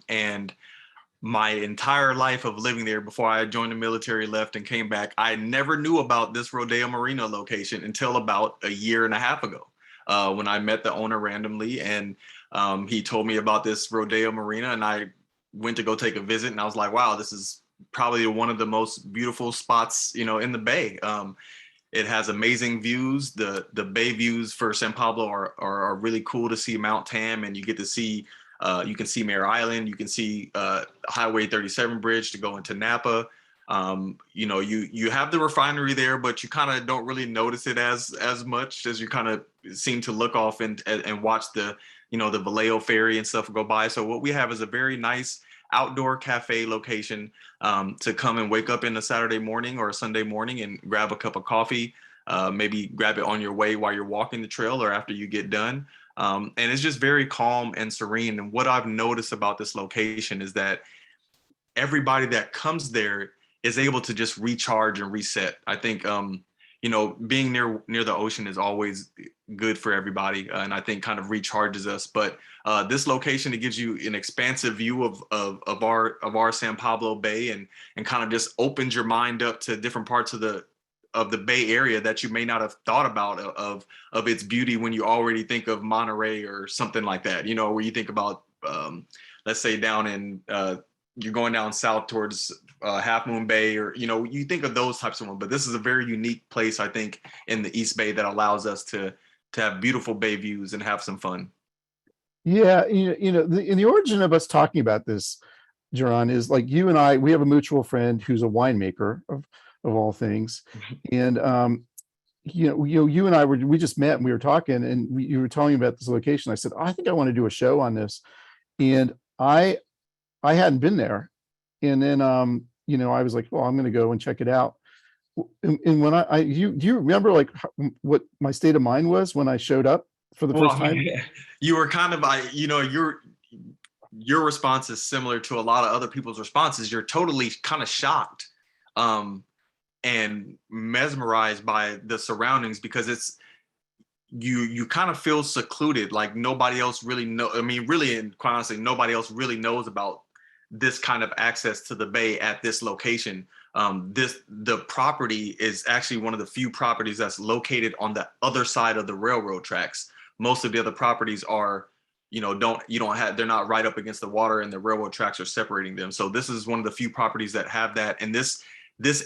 And my entire life of living there before I joined the military, left and came back, I never knew about this Rodeo Marina location until about a year and a half ago, when I met the owner randomly. And he told me about this Rodeo Marina, and I went to go take a visit, and I was like, wow, this is probably one of the most beautiful spots, in the Bay. It has amazing views. The bay views for San Pablo are really cool to see Mount Tam, and you get to see, you can see Mare Island, you can see Highway 37 bridge to go into Napa. You have the refinery there, but you kind of don't really notice it as much as you kind of seem to look off and watch the Vallejo ferry and stuff go by. So what we have is a very nice outdoor cafe location to come and wake up in a Saturday morning or a Sunday morning and grab a cup of coffee, maybe grab it on your way while you're walking the trail or after you get done. And it's just very calm and serene. And what I've noticed about this location is that everybody that comes there is able to just recharge and reset. I think, being near the ocean is always good for everybody, and I think kind of recharges us. But this location, it gives you an expansive view of our San Pablo Bay, and kind of just opens your mind up to different parts of the Bay Area that you may not have thought about of its beauty when you already think of Monterey or something like that. Where you think about, let's say down in you're going down south towards Half Moon Bay, or you think of those types of ones. But this is a very unique place, I think, in the East Bay that allows us to have beautiful bay views and have some fun. Yeah, the origin of us talking about this, Jeron, is like you and I. We have a mutual friend who's a winemaker of all things, and you and I we just met and we were talking, and you were telling me about this location. I said, I think I want to do a show on this, and I hadn't been there. And then, I was like, well, I'm going to go and check it out. And when do you remember like what my state of mind was when I showed up for the first time? You were kind of, your response is similar to a lot of other people's responses. You're totally kind of shocked, and mesmerized by the surroundings, because it's, you kind of feel secluded, like nobody else really really, and quite honestly, nobody else really knows about this kind of access to the Bay at this location. The property is actually one of the few properties that's located on the other side of the railroad tracks. Most of the other properties are, they're not right up against the water, and the railroad tracks are separating them. So this is one of the few properties that have that. And this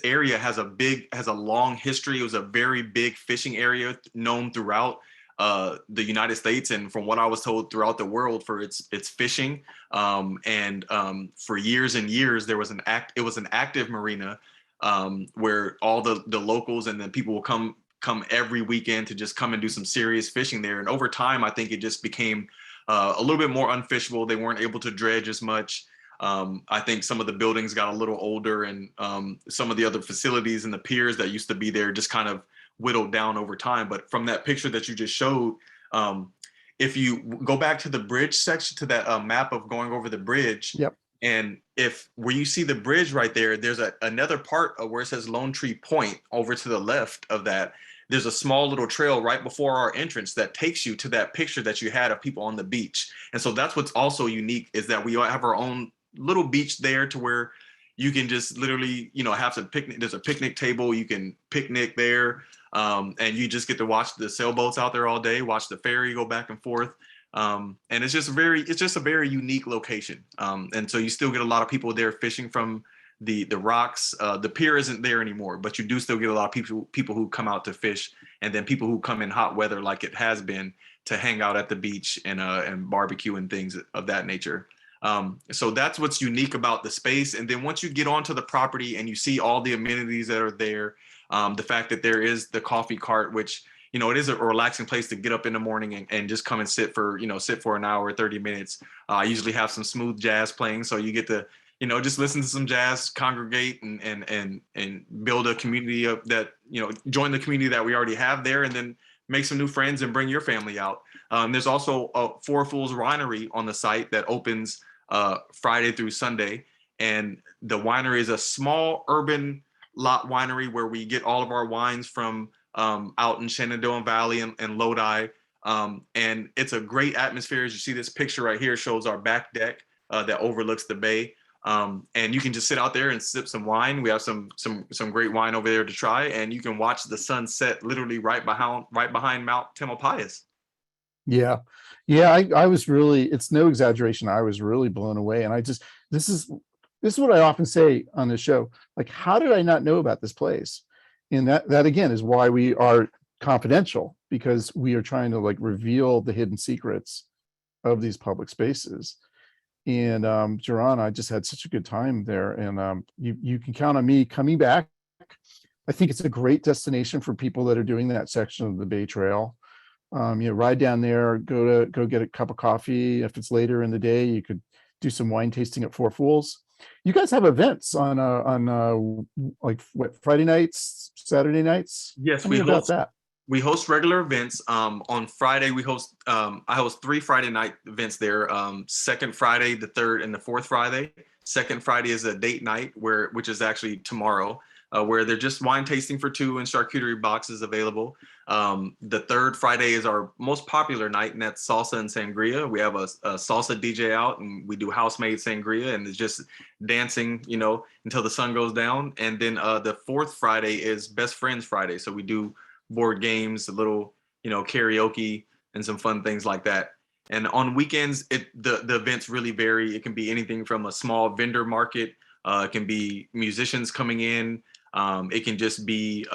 area has a long history. It was a very big fishing area known throughout the United States, and from what I was told, throughout the world for its fishing. For years and years, it was an active marina, where all the locals and then people will come every weekend to just come and do some serious fishing there. And over time, I think it just became a little bit more unfishable. They weren't able to dredge as much. I think some of the buildings got a little older, and some of the other facilities and the piers that used to be there just kind of whittled down over time. But from that picture that you just showed, if you go back to the bridge section, to that map of going over the bridge, Yep. And where you see the bridge right there, there's another part of where it says Lone Tree Point over to the left of that. There's a small little trail right before our entrance that takes you to that picture that you had of people on the beach. And so that's what's also unique, is that we all have our own little beach there, to where you can just literally, have some picnic. There's a picnic table. You can picnic there. And you just get to watch the sailboats out there all day, watch the ferry go back and forth. And it's just a very unique location. And so you still get a lot of people there fishing from the rocks. The pier isn't there anymore, but you do still get a lot of people who come out to fish, and then people who come in hot weather like it has been to hang out at the beach and barbecue and things of that nature. So that's what's unique about the space. And then once you get onto the property and you see all the amenities that are there, the fact that there is the coffee cart, which, you know, it is a relaxing place to get up in the morning and just come and sit for an hour, 30 minutes. I usually have some smooth jazz playing, so you get to, you know, just listen to some jazz, congregate and build a community of that, you know, join the community that we already have there, and then make some new friends and bring your family out. There's also a Four Fools Winery on the site that opens Friday through Sunday. And the winery is a small urban lot winery where we get all of our wines from out in Shenandoah Valley and Lodi. And it's a great atmosphere. As you see, this picture right here shows our back deck that overlooks the bay. And you can just sit out there and sip some wine. We have some great wine over there to try, and you can watch the sunset literally right behind Mount Tamalpais. Yeah. I was really, it's no exaggeration, I was really blown away. And this is what I often say on the show. Like, how did I not know about this place? And that again is why we are confidential, because we are trying to like reveal the hidden secrets of these public spaces. And Jeron, I just had such a good time there, and you can count on me coming back. I think it's a great destination for people that are doing that section of the Bay Trail. Ride down there, go get a cup of coffee. If it's later in the day, you could do some wine tasting at Four Fools. You guys have events on like what, Friday nights, Saturday nights? Yes, Tell me about that. We host regular events. On Friday, I host 3 Friday night events there. Second Friday, the third, and the fourth Friday. Second Friday is a date night which is actually tomorrow, where they're just wine tasting for 2 and charcuterie boxes available. The third Friday is our most popular night, and that's salsa and sangria. We have a salsa DJ out, and we do house-made sangria, and it's just dancing, you know, until the sun goes down. And then the fourth Friday is Best Friends Friday. So we do board games, a little, you know, karaoke, and some fun things like that. And on weekends, the events really vary. It can be anything from a small vendor market. It can be musicians coming in. It can just be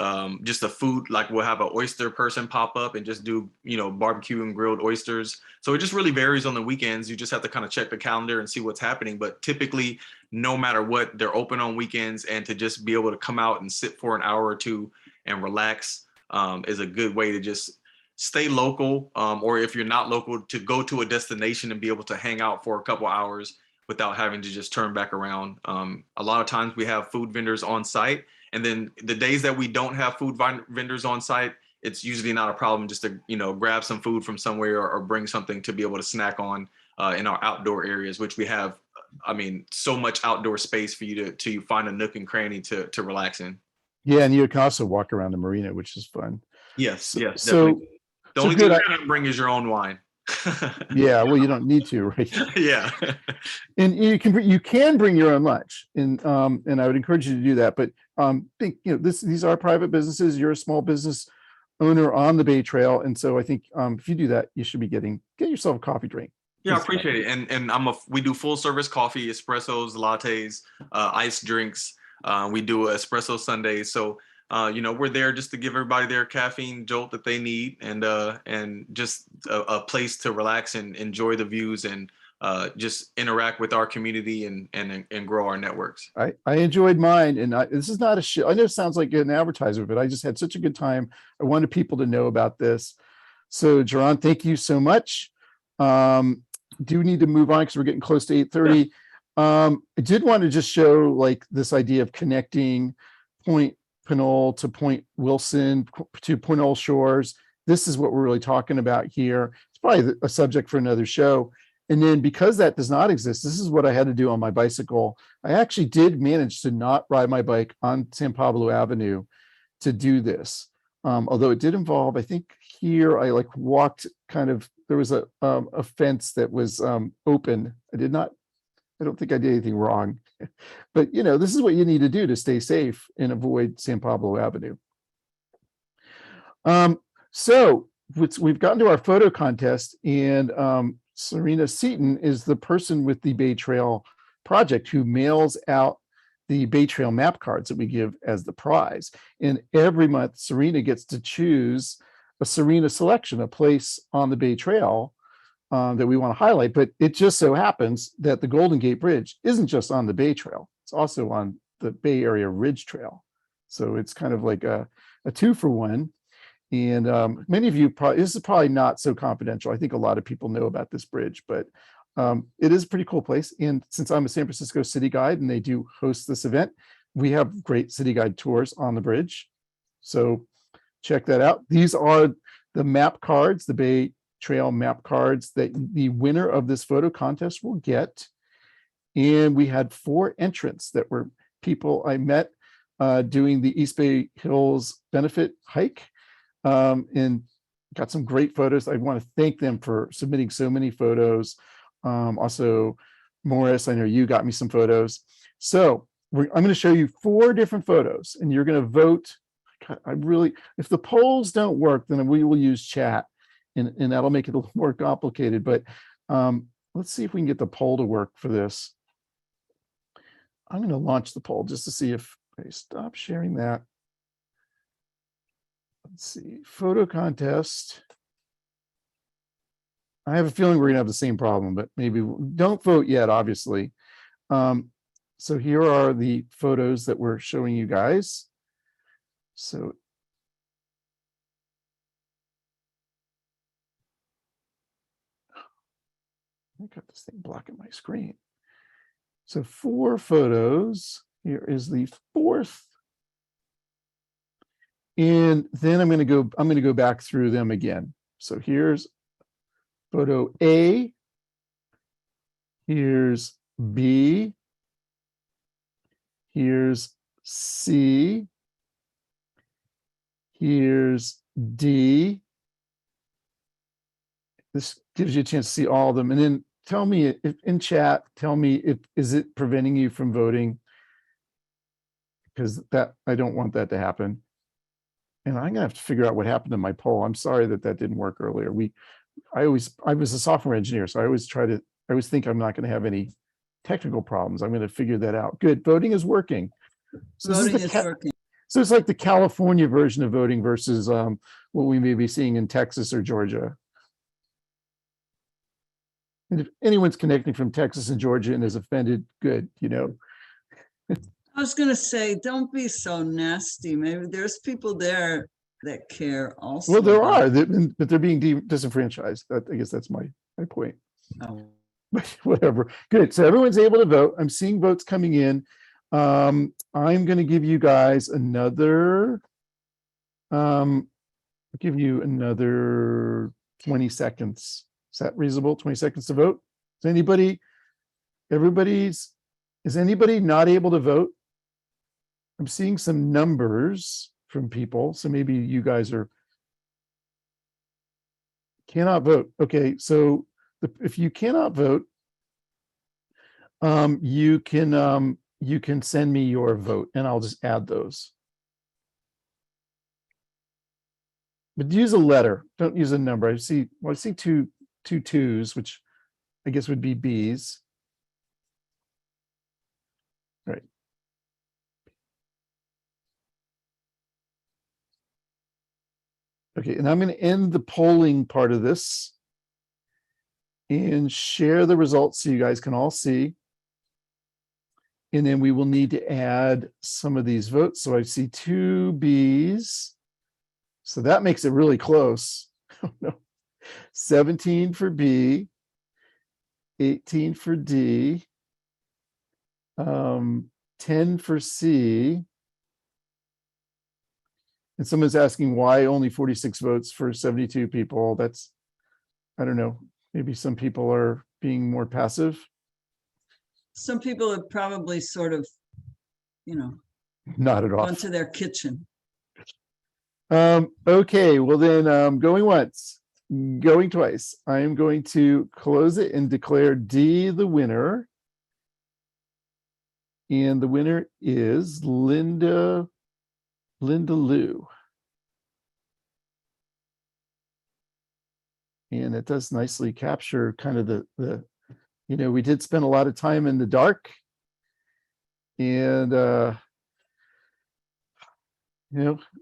just a food, like we'll have an oyster person pop up and just do, you know, barbecue and grilled oysters. So it just really varies on the weekends. You just have to kind of check the calendar and see what's happening. But typically, no matter what, they're open on weekends, and to just be able to come out and sit for an hour or two and relax is a good way to just stay local, or if you're not local, to go to a destination and be able to hang out for a couple hours without having to just turn back around. A lot of times we have food vendors on site, and then the days that we don't have food vendors on site, it's usually not a problem just to, you know, grab some food from somewhere or bring something to be able to snack on in our outdoor areas, which we have, I mean, so much outdoor space for you to find a nook and cranny to relax in. Yeah, and you can also walk around the marina, which is fun. Yes, yes, So, definitely. The only thing you can't bring is your own wine. yeah, well, you don't need to, right? Yeah. And you can bring your own lunch, and I would encourage you to do that. But think, you know, these are private businesses. You're a small business owner on the Bay Trail, and so I think if you do that, you should be get yourself a coffee drink. Yeah, I appreciate it. And we do full service coffee, espressos, lattes, iced drinks. We do espresso Sundays. So you know, we're there just to give everybody their caffeine jolt that they need, and just a place to relax and enjoy the views, and just interact with our community and grow our networks. I enjoyed mine, and this is not a show. I know it sounds like an advertiser, but I just had such a good time. I wanted people to know about this. So Jeron, thank you so much. Do need to move on because we're getting close to 8:30. I did want to just show like this idea of connecting Point Pinole to Point Wilson to Pinole Shores. This is what we're really talking about here. It's probably a subject for another show. And then because that does not exist, this is what I had to do on my bicycle. I actually did manage to not ride my bike on San Pablo Avenue to do this. Although it did involve, I think here I like walked kind of, there was a fence that was open. I don't think I did anything wrong, but you know, this is what you need to do to stay safe and avoid San Pablo Avenue. So we've gotten to our photo contest, and Serena Seaton is the person with the Bay Trail project who mails out the Bay Trail map cards that we give as the prize. And every month, Serena gets to choose a Serena selection, a place on the Bay Trail that we want to highlight. But it just so happens that the Golden Gate Bridge isn't just on the Bay Trail, it's also on the Bay Area Ridge Trail. So it's kind of like a 2-for-1. And many of you probably, this is probably not so confidential. I think a lot of people know about this bridge, but it is a pretty cool place. And since I'm a San Francisco city guide and they do host this event, we have great city guide tours on the bridge. So check that out. These are the map cards, the Bay Trail map cards that the winner of this photo contest will get. And we had 4 entrants that were people I met doing the East Bay Hills benefit hike, and got some great photos. I want to thank them for submitting so many photos. Also, Morris, I know you got me some photos. So I'm going to show you 4 different photos, and you're going to vote. God, if the polls don't work, then we will use chat, and that'll make it a little more complicated. But let's see if we can get the poll to work for this. I'm going to launch the poll just to see if I stop sharing that. Let's see, photo contest. I have a feeling we're gonna have the same problem, but maybe don't vote yet, obviously. So here are the photos that we're showing you guys. So I got this thing blocking my screen. So 4 photos. Here is the 4th. And then I'm going to go back through them again. So here's photo A. Here's B. Here's C. Here's D. This gives you a chance to see all of them. And then tell me if, in chat, is it preventing you from voting? Because I don't want that to happen. And I'm gonna have to figure out what happened to my poll. I'm sorry that didn't work earlier. I was a software engineer, so I always think I'm not gonna have any technical problems. I'm gonna figure that out. Good, voting is working. So Voting is working. So it's like the California version of voting versus what we may be seeing in Texas or Georgia. And if anyone's connecting from Texas and Georgia and is offended, good, I was going to say, don't be so nasty. Maybe there's people there that care also. Well, there are, but they're being disenfranchised. I guess that's my point. Oh. But whatever. Good. So everyone's able to vote. I'm seeing votes coming in. I'm going to give you guys another. I'll give you another 20 seconds. Is that reasonable? 20 seconds to vote. Is anybody not able to vote? I'm seeing some numbers from people, so maybe you guys cannot vote. Okay, so if you cannot vote, you can send me your vote, and I'll just add those. But use a letter. Don't use a number. I see two twos, which I guess would be B's. Right. Okay, and I'm going to end the polling part of this and share the results so you guys can all see. And then we will need to add some of these votes. So I see 2 B's. So that makes it really close. 17 for B, 18 for D, 10 for C. And someone's asking why only 46 votes for 72 people. That's, I don't know, maybe some people are being more passive. Some people have probably sort of, Not at all. gone to their kitchen. Okay, well then, going once, going twice. I am going to close it and declare D the winner. And the winner is Linda Liu. And it does nicely capture kind of the we did spend a lot of time in the dark. And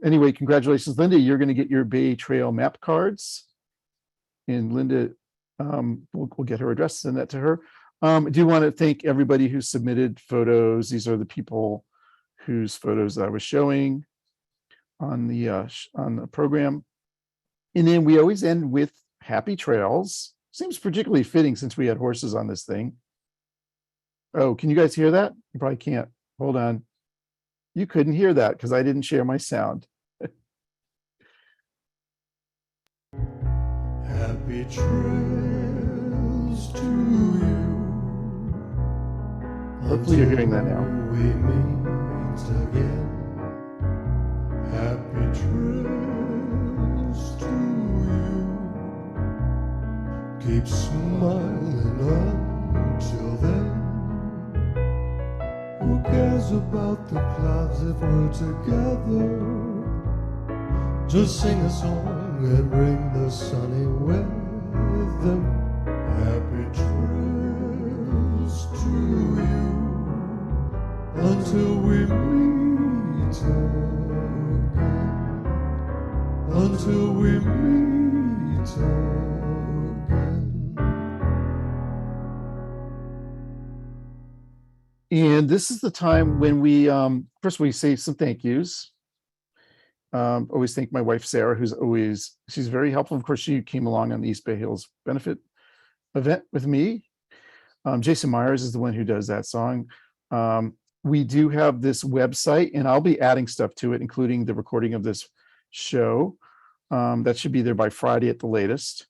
anyway, congratulations, Linda. You're going to get your Bay Trail map cards. And Linda, we'll get her address, send that to her. I do want to thank everybody who submitted photos. These are the people whose photos I was showing on the program. And then we always end with happy trails. Seems particularly fitting since we had horses on this thing. Oh, can you guys hear that? You probably can't. Hold on. You couldn't hear that because I didn't share my sound. Happy trails to you. Hopefully you're hearing that now. We meet again. Happy trails to you. Keep smiling until then. Who cares about the clouds if we're together? Just sing a song and bring the sunny weather. Happy trails to you until we meet again. Until we meet again. And this is the time when we first we say some thank yous. Always thank my wife Sarah, she's very helpful. Of course, she came along on the East Bay Hills benefit event with me. Jason Myers is the one who does that song. We do have this website, and I'll be adding stuff to it, including the recording of this show. That should be there by Friday at the latest.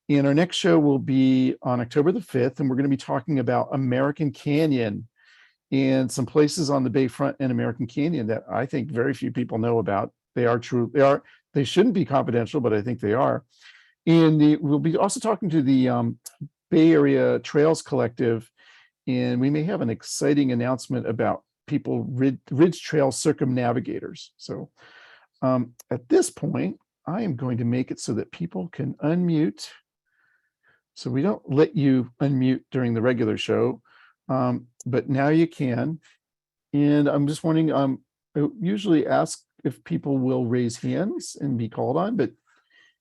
And our next show will be on October the 5th, and we're going to be talking about American Canyon and some places on the Bayfront and American Canyon that I think very few people know about. They are true. They shouldn't be confidential, but I think they are. And we'll be also talking to the Bay Area Trails Collective, and we may have an exciting announcement about people, Ridge Trail circumnavigators. So at this point, I am going to make it so that people can unmute. So we don't let you unmute during the regular show, but now you can. And I'm just wondering, I usually ask if people will raise hands and be called on, but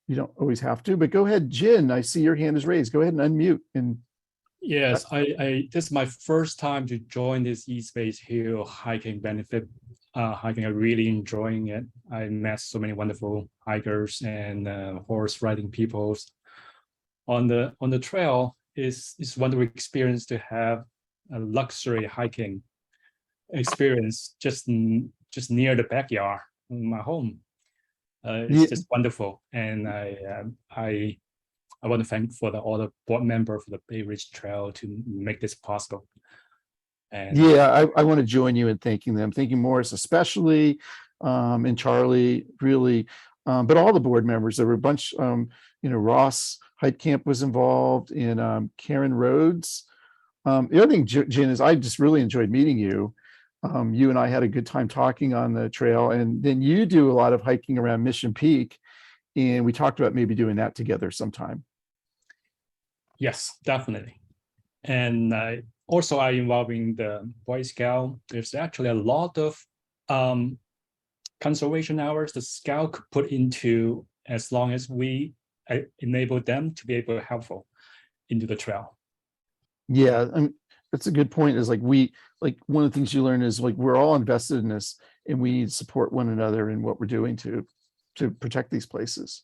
you don't always have to. But go ahead, Jin, I see your hand is raised. Go ahead and unmute. And yes, I this is my first time to join this East Bay Hill hiking benefit. Hiking, I'm really enjoying it. I met so many wonderful hikers and horse riding people on the trail. It's wonderful experience to have a luxury hiking experience just near the backyard in my home. It's just wonderful, and I want to thank all the board members for the Bay Ridge Trail to make this possible. And I want to join you in thanking them, thanking Morris especially, and Charlie really, but all the board members. There were a bunch. Ross Heitkamp was involved, and Karen Rhodes. The other thing, Jen, is I just really enjoyed meeting you. You and I had a good time talking on the trail, and then you do a lot of hiking around Mission Peak, and we talked about maybe doing that together sometime. yes, definitely. And also I involved in the Boy Scout. There's actually a lot of conservation hours the Scout could put into, as long as we enable them to be able to helpful into the trail. Yeah, I mean, that's a good point. Is like one of the things you learn is like we're all invested in this, and we need to support one another in what we're doing to protect these places.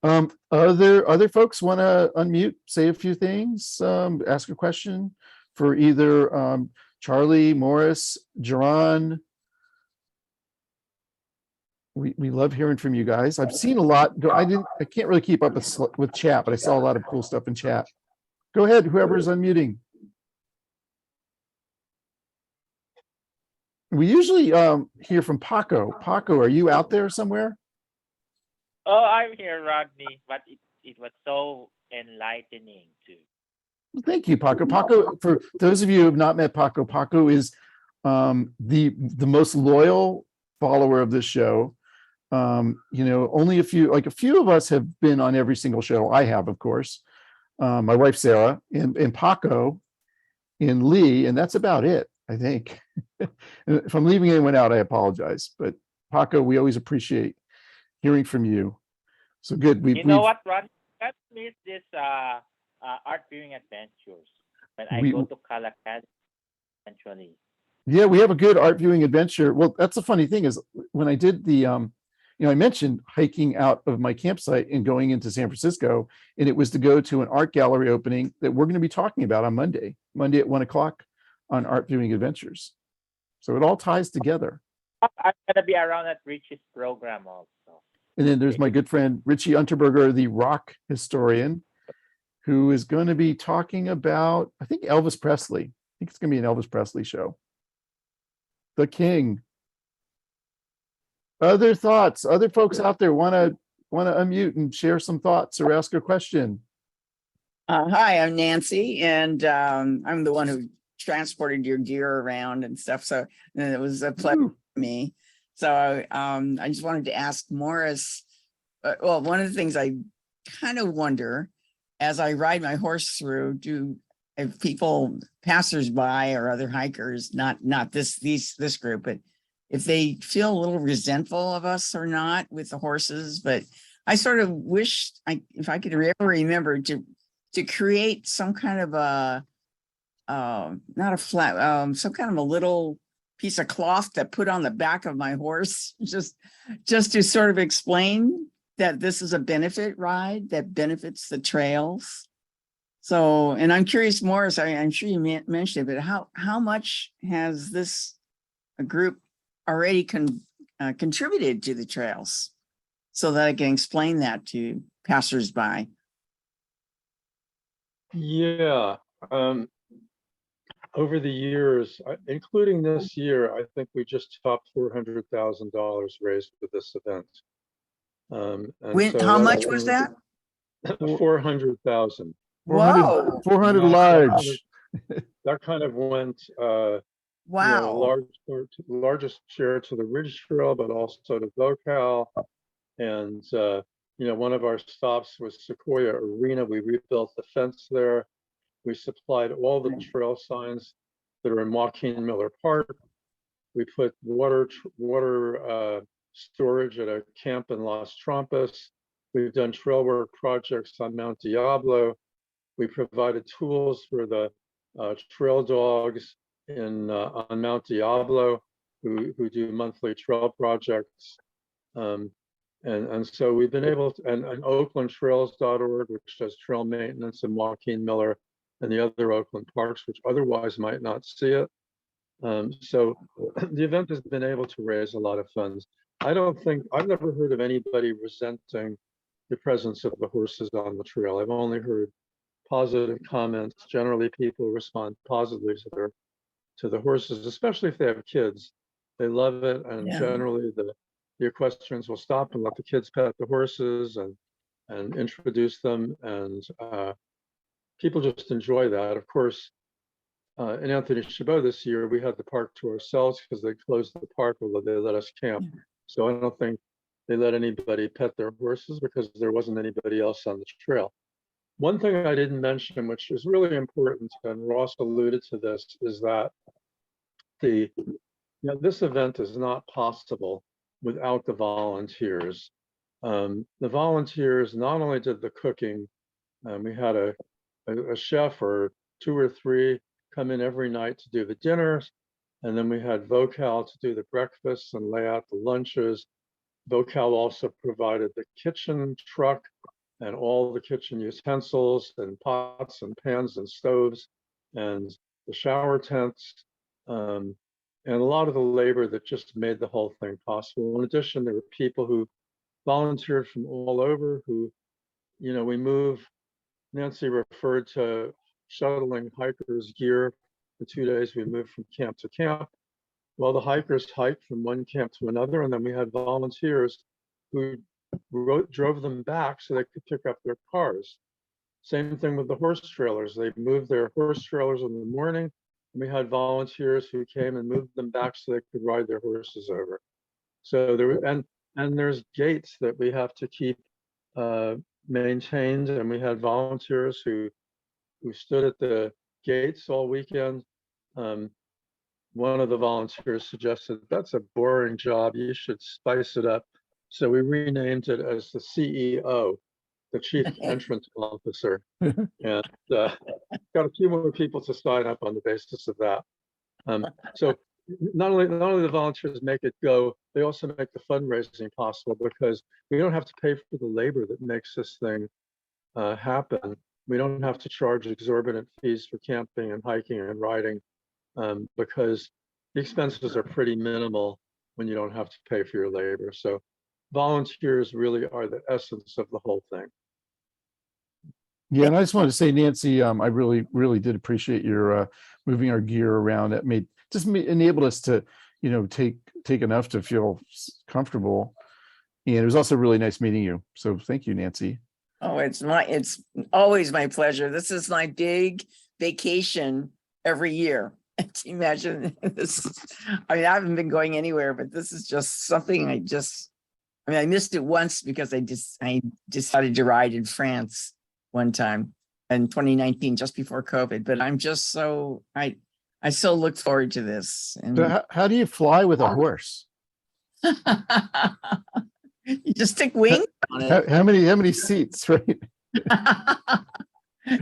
Other folks want to unmute, say a few things, ask a question for either Charlie, Morris, Jeron. We love hearing from you guys. I've seen a lot. I can't really keep up with chat, but I saw a lot of cool stuff in chat. Go ahead, whoever's unmuting. We usually hear from Paco. Paco, are you out there somewhere? Oh, I'm here, Rodney, but it was so enlightening too. Thank you, Paco. Paco, for those of you who have not met Paco, Paco is the most loyal follower of this show. You know, only a few of us have been on every single show. I have, of course. My wife Sarah and Paco and Lee, and that's about it, I think. If I'm leaving anyone out, I apologize. But Paco, we always appreciate hearing from you. So good. You know what, Ron? I miss this art viewing adventures when I go to Calacad eventually. Yeah, we have a good art viewing adventure. Well, that's the funny thing is when I did the, you know, I mentioned hiking out of my campsite and going into San Francisco, and it was to go to an art gallery opening that we're going to be talking about on Monday at 1:00 on Art Viewing Adventures. So it all ties together. I'm gonna be around at Richie's program also. And then there's my good friend Richie Unterberger, the rock historian, who is going to be talking about, I think, Elvis Presley. I think it's going to be an Elvis Presley show. The King. Other thoughts? Other folks out there want to unmute and share some thoughts or ask a question? Hi, I'm Nancy, and I'm the one who transported your gear around and stuff. So and it was a pleasure for me. So I just wanted to ask Morris. Well, one of the things I kind of wonder as I ride my horse through, if people, passersby or other hikers, not this group, but if they feel a little resentful of us or not with the horses. But I sort of wish if I could ever remember to create some kind of not a flat, some kind of a little piece of cloth to put on the back of my horse, just to sort of explain that this is a benefit ride that benefits the trails. So, and I'm curious, Morris, I'm sure you mentioned it, but how much has this group already contributed to the trails so that I can explain that to passersby? Yeah. Over the years, including this year, I think we just topped $400,000 raised for this event. How much was that? 400,000. 400 large. That kind of went, wow, largest share to the Ridge Trail, but also to Vocal. And, one of our stops was Sequoia Arena. We rebuilt the fence there. We supplied all the trail signs that are in Joaquin Miller Park. We put water storage at a camp in Las Trampas. We've done trail work projects on Mount Diablo. We provided tools for the trail dogs on Mount Diablo who do monthly trail projects. And so we've been able to, and oaklandtrails.org, which does trail maintenance in Joaquin Miller and the other Oakland parks, which otherwise might not see it. So the event has been able to raise a lot of funds. I've never heard of anybody resenting the presence of the horses on the trail. I've only heard positive comments. Generally, people respond positively to the horses, especially if they have kids. They love it, and generally the equestrians will stop and let the kids pet the horses and introduce them, and people just enjoy that. Of course, in Anthony Chabot this year, we had the park to ourselves because they closed the park, although they let us camp. So I don't think they let anybody pet their horses because there wasn't anybody else on the trail. One thing I didn't mention, which is really important, and Ross alluded to this, is that this event is not possible without the volunteers. The volunteers not only did the cooking, we had a chef or 2 or 3 come in every night to do the dinners, and then we had Vocal to do the breakfasts and lay out the lunches. Vocal also provided the kitchen truck and all the kitchen utensils and pots and pans and stoves and the shower tents, and a lot of the labor that just made the whole thing possible. In addition, there were people who volunteered from all over who, we move. Nancy referred to shuttling hikers' gear. The 2 days we moved from camp to camp. Well, the hikers hiked from one camp to another, and then we had volunteers who drove them back so they could pick up their cars. Same thing with the horse trailers. They moved their horse trailers in the morning, and we had volunteers who came and moved them back so they could ride their horses over. So and and there's gates that we have to keep maintained, and we had volunteers who stood at the gates all weekend. One of the volunteers suggested that's a boring job, you should spice it up. So we renamed it as the CEO, the Chief Entrance Officer, and got a few more people to sign up on the basis of that. So not only the volunteers make it go, they also make the fundraising possible, because we don't have to pay for the labor that makes this thing happen. We don't have to charge exorbitant fees for camping and hiking and riding, because the expenses are pretty minimal when you don't have to pay for your labor. So volunteers really are the essence of the whole thing. Yeah, and I just wanted to say, Nancy, I really did appreciate your moving our gear around. That enabled us to, take enough to feel comfortable. And it was also really nice meeting you. So thank you, Nancy. Oh, it's always my pleasure. This is my big vacation every year. Can you imagine this? I haven't been going anywhere, but this is just something I missed it once because I decided to ride in France one time in 2019, just before COVID. But I'm just so, I so look forward to this. And So how do you fly with a horse? you just stick wings on it. How many seats, right?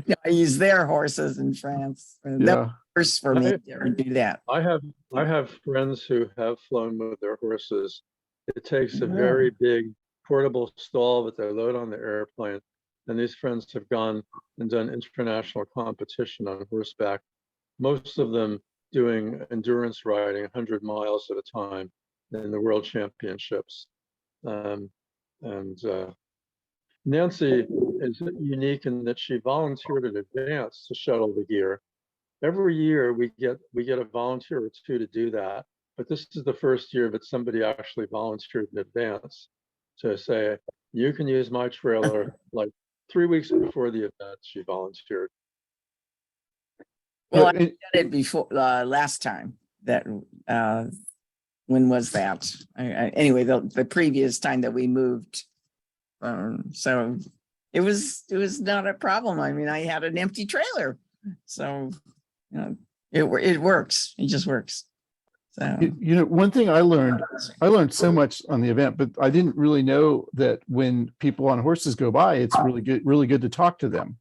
No, I use their horses in France. Yeah. First for me to ever do that. I have friends who have flown with their horses. It takes a very big portable stall that they load on the airplane. And these friends have gone and done international competition on horseback, most of them doing endurance riding 100 miles at a time in the world championships. Nancy is unique in that she volunteered in advance to shuttle the gear. Every year we get a volunteer or two to do that, but this is the first year that somebody actually volunteered in advance to say, you can use my trailer. Like 3 weeks before the event, she volunteered. Well, I did it before last time. That when was that? Anyway, the previous time that we moved. So it was not a problem. I mean, I had an empty trailer, so it works. It just works. So one thing I learned so much on the event, but I didn't really know that when people on horses go by, it's really good to talk to them.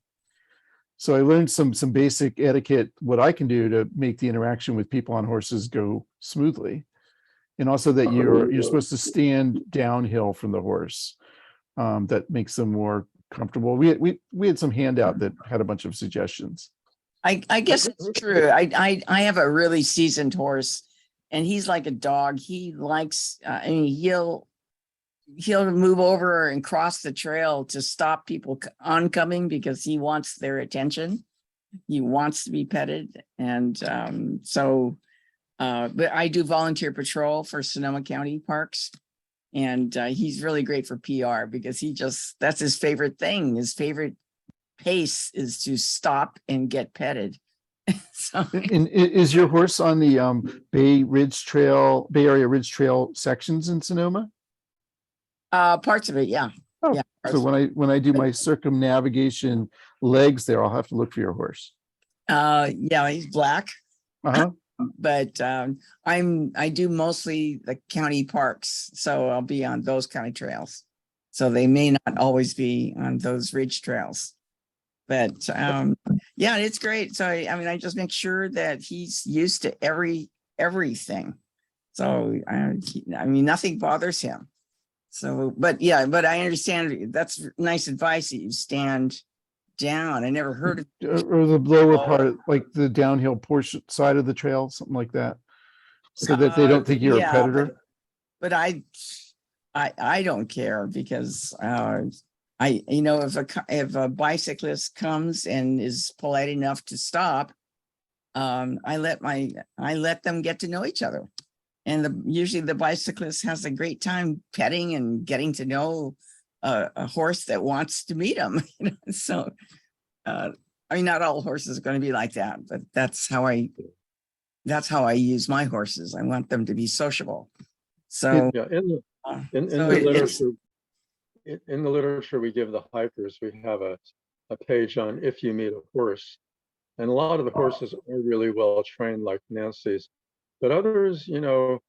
So I learned some basic etiquette, what I can do to make the interaction with people on horses go smoothly. And also that you're supposed to stand downhill from the horse. That makes them more comfortable. We had some handout that had a bunch of suggestions. I guess it's true. I have a really seasoned horse, and he's like a dog. He likes, he'll move over and cross the trail to stop people oncoming because he wants their attention. He wants to be petted. And but I do volunteer patrol for Sonoma County Parks. And he's really great for PR because that's his favorite thing. His favorite pace is to stop and get petted. So, and is your horse on the Bay Area Ridge Trail sections in Sonoma? Parts of it, yeah. Oh, yeah. So when I do my circumnavigation legs there, I'll have to look for your horse. Yeah, he's black. Uh-huh. But I do mostly the county parks, so I'll be on those kind of trails. So they may not always be on those ridge trails. But yeah, it's great. So I just make sure that he's used to everything. So nothing bothers him. So, but I understand that's nice advice that you stand down. I never heard of or the lower part, like the downhill portion side of the trail, something like that, so that they don't think you're a predator. But I don't care because if a bicyclist comes and is polite enough to stop, I let them get to know each other, and usually the bicyclist has a great time petting and getting to know a horse that wants to meet him. So not all horses are going to be like that, but that's how I use my horses. I want them to be sociable. So yeah, In So the it's, literature, in the literature we give the hikers, we have a page on if you meet a horse. And a lot of the horses are really well trained, like Nancy's, but others, you know,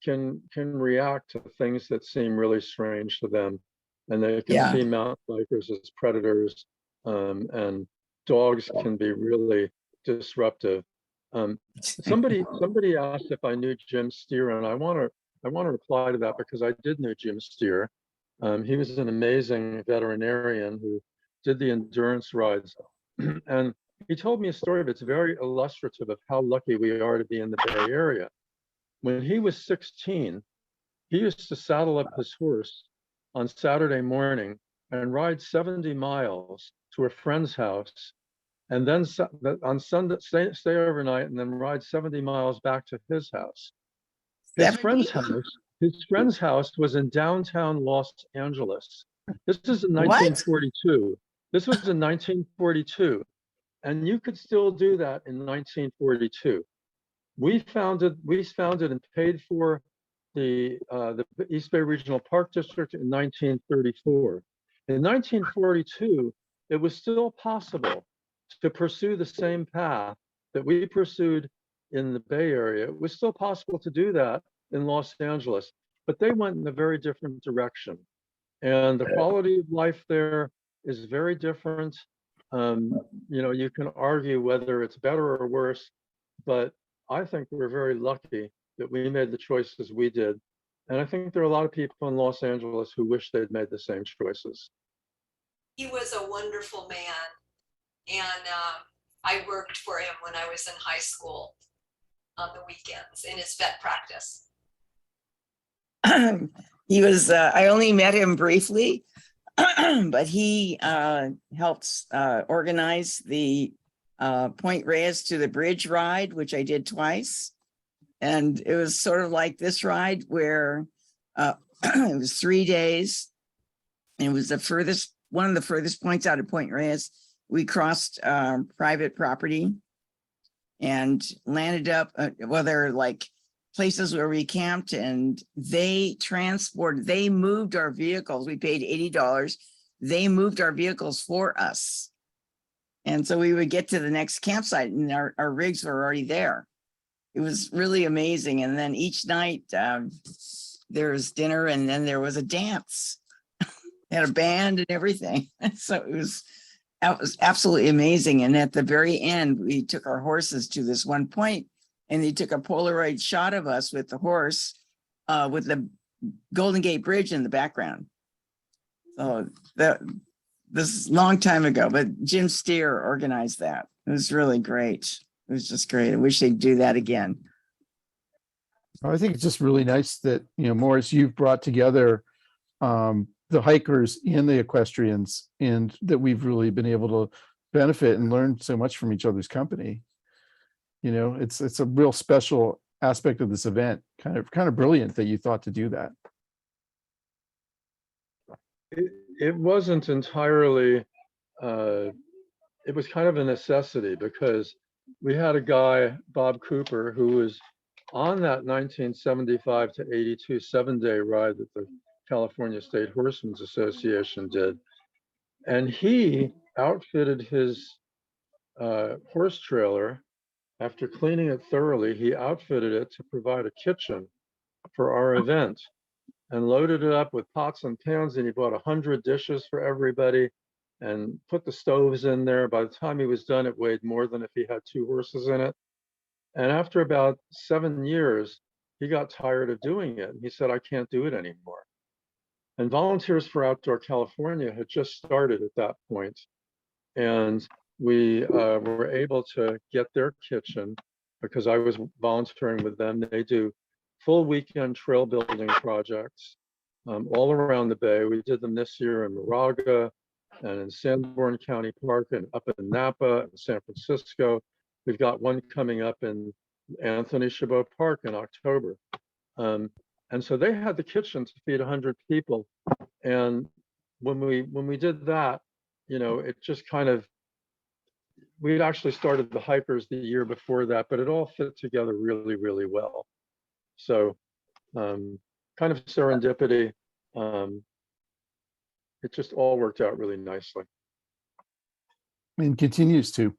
can react to things that seem really strange to them, and they can yeah, see mountain bikers as predators, and dogs can be really disruptive. Somebody asked if I knew Jim Steer, and I want to reply to that because I did know Jim Steer. He was an amazing veterinarian who did the endurance rides, and he told me a story that's very illustrative of how lucky we are to be in the Bay Area. When he was 16, he used to saddle up his horse on Saturday morning and ride 70 miles to a friend's house, and then on Sunday stay overnight and then ride 70 miles back to his house. His 70? friend's house was in downtown Los Angeles. This is in What? 1942. This was in 1942. And you could still do that in 1942. We founded and paid for the East Bay Regional Park District in 1934. In 1942, it was still possible to pursue the same path that we pursued in the Bay Area. It was still possible to do that in Los Angeles, but they went in a very different direction. And the quality of life there is very different. You know, you can argue whether it's better or worse, but I think we're very lucky that we made the choices we did. And I think there are a lot of people in Los Angeles who wish they'd made the same choices. He was a wonderful man. And I worked for him when I was in high school on the weekends in his vet practice. He was, I only met him briefly, but he helped organize the Point Reyes to the Bridge ride, which I did twice. And it was sort of like this ride where it was 3 days. And it was one of the furthest points out of Point Reyes. We crossed private property and landed up, well, there are like places where we camped, and they moved our vehicles. We paid $80. They moved our vehicles for us. And so we would get to the next campsite and our rigs were already there. It was really amazing. And then each night there was dinner, and then there was a dance. Had a band and everything. So it was absolutely amazing. And at the very end, we took our horses to this one point, and they took a Polaroid shot of us with the horse with the Golden Gate Bridge in the background. So this is a long time ago, but Jim Steer organized that. It was really great. It was just great. I wish they'd do that again. I think it's just really nice that, you know, Morris, you've brought together the hikers and the equestrians, and that we've really been able to benefit and learn so much from each other's company. You know, it's a real special aspect of this event. Kind of brilliant that you thought to do that. It wasn't entirely, it was kind of a necessity, because we had a guy, Bob Cooper, who was on that 1975 to 82 7-day ride that the California State Horsemen's Association did. And he outfitted his horse trailer. After cleaning it thoroughly, he outfitted it to provide a kitchen for our event, and loaded it up with pots and pans, and he bought 100 dishes for everybody and put the stoves in there. By the time he was done, it weighed more than if he had 2 horses in it. And after about 7 years, he got tired of doing it. And he said, I can't do it anymore. And Volunteers for Outdoor California had just started at that point. And we were able to get their kitchen because I was volunteering with them. They do full weekend trail building projects all around the Bay. We did them this year in Moraga and in Sanborn County Park and up in Napa and San Francisco. We've got one coming up in Anthony Chabot Park in October. And so they had the kitchen to feed 100 people. And when we did that, you know, it just kind of, we'd actually started the hikers the year before that, but it all fit together really, really well. So kind kind of serendipity. It just all worked out really nicely. And continues to.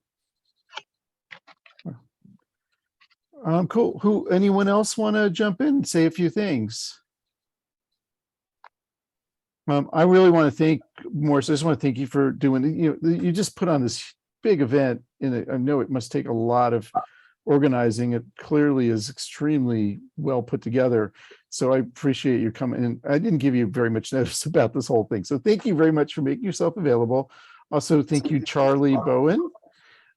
Cool. Anyone else want to jump in and say a few things? I really want to thank Morris. I just want to thank you for doing, you just put on this big event, and I know it must take a lot of organizing. It clearly is extremely well put together. So I appreciate you coming in. I didn't give you very much notice about this whole thing. So thank you very much for making yourself available. Also, thank you, Charlie Bowen,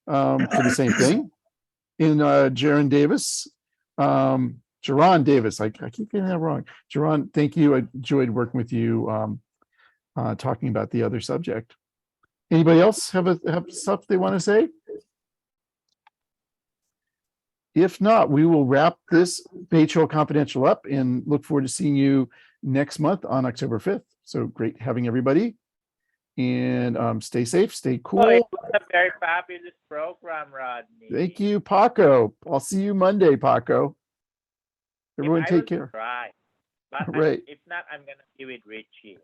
for the same thing. And Jeron Davis, Jeron Davis. I keep getting that wrong. Jeron, thank you. I enjoyed working with you, talking about the other subject. Anybody else have stuff they want to say? If not, we will wrap this Bay Trail Confidential up and look forward to seeing you next month on October 5th. So great having everybody. And stay safe, stay cool. Oh, it was a very fabulous program, Rodney. Thank you, Paco. I'll see you Monday, Paco. Everyone I take will care. try. But Right. if not, I'm going to be with Richie.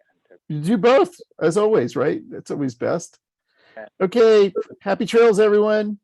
You do both, as always, right? That's always best. Yeah. Okay. Happy trails, everyone.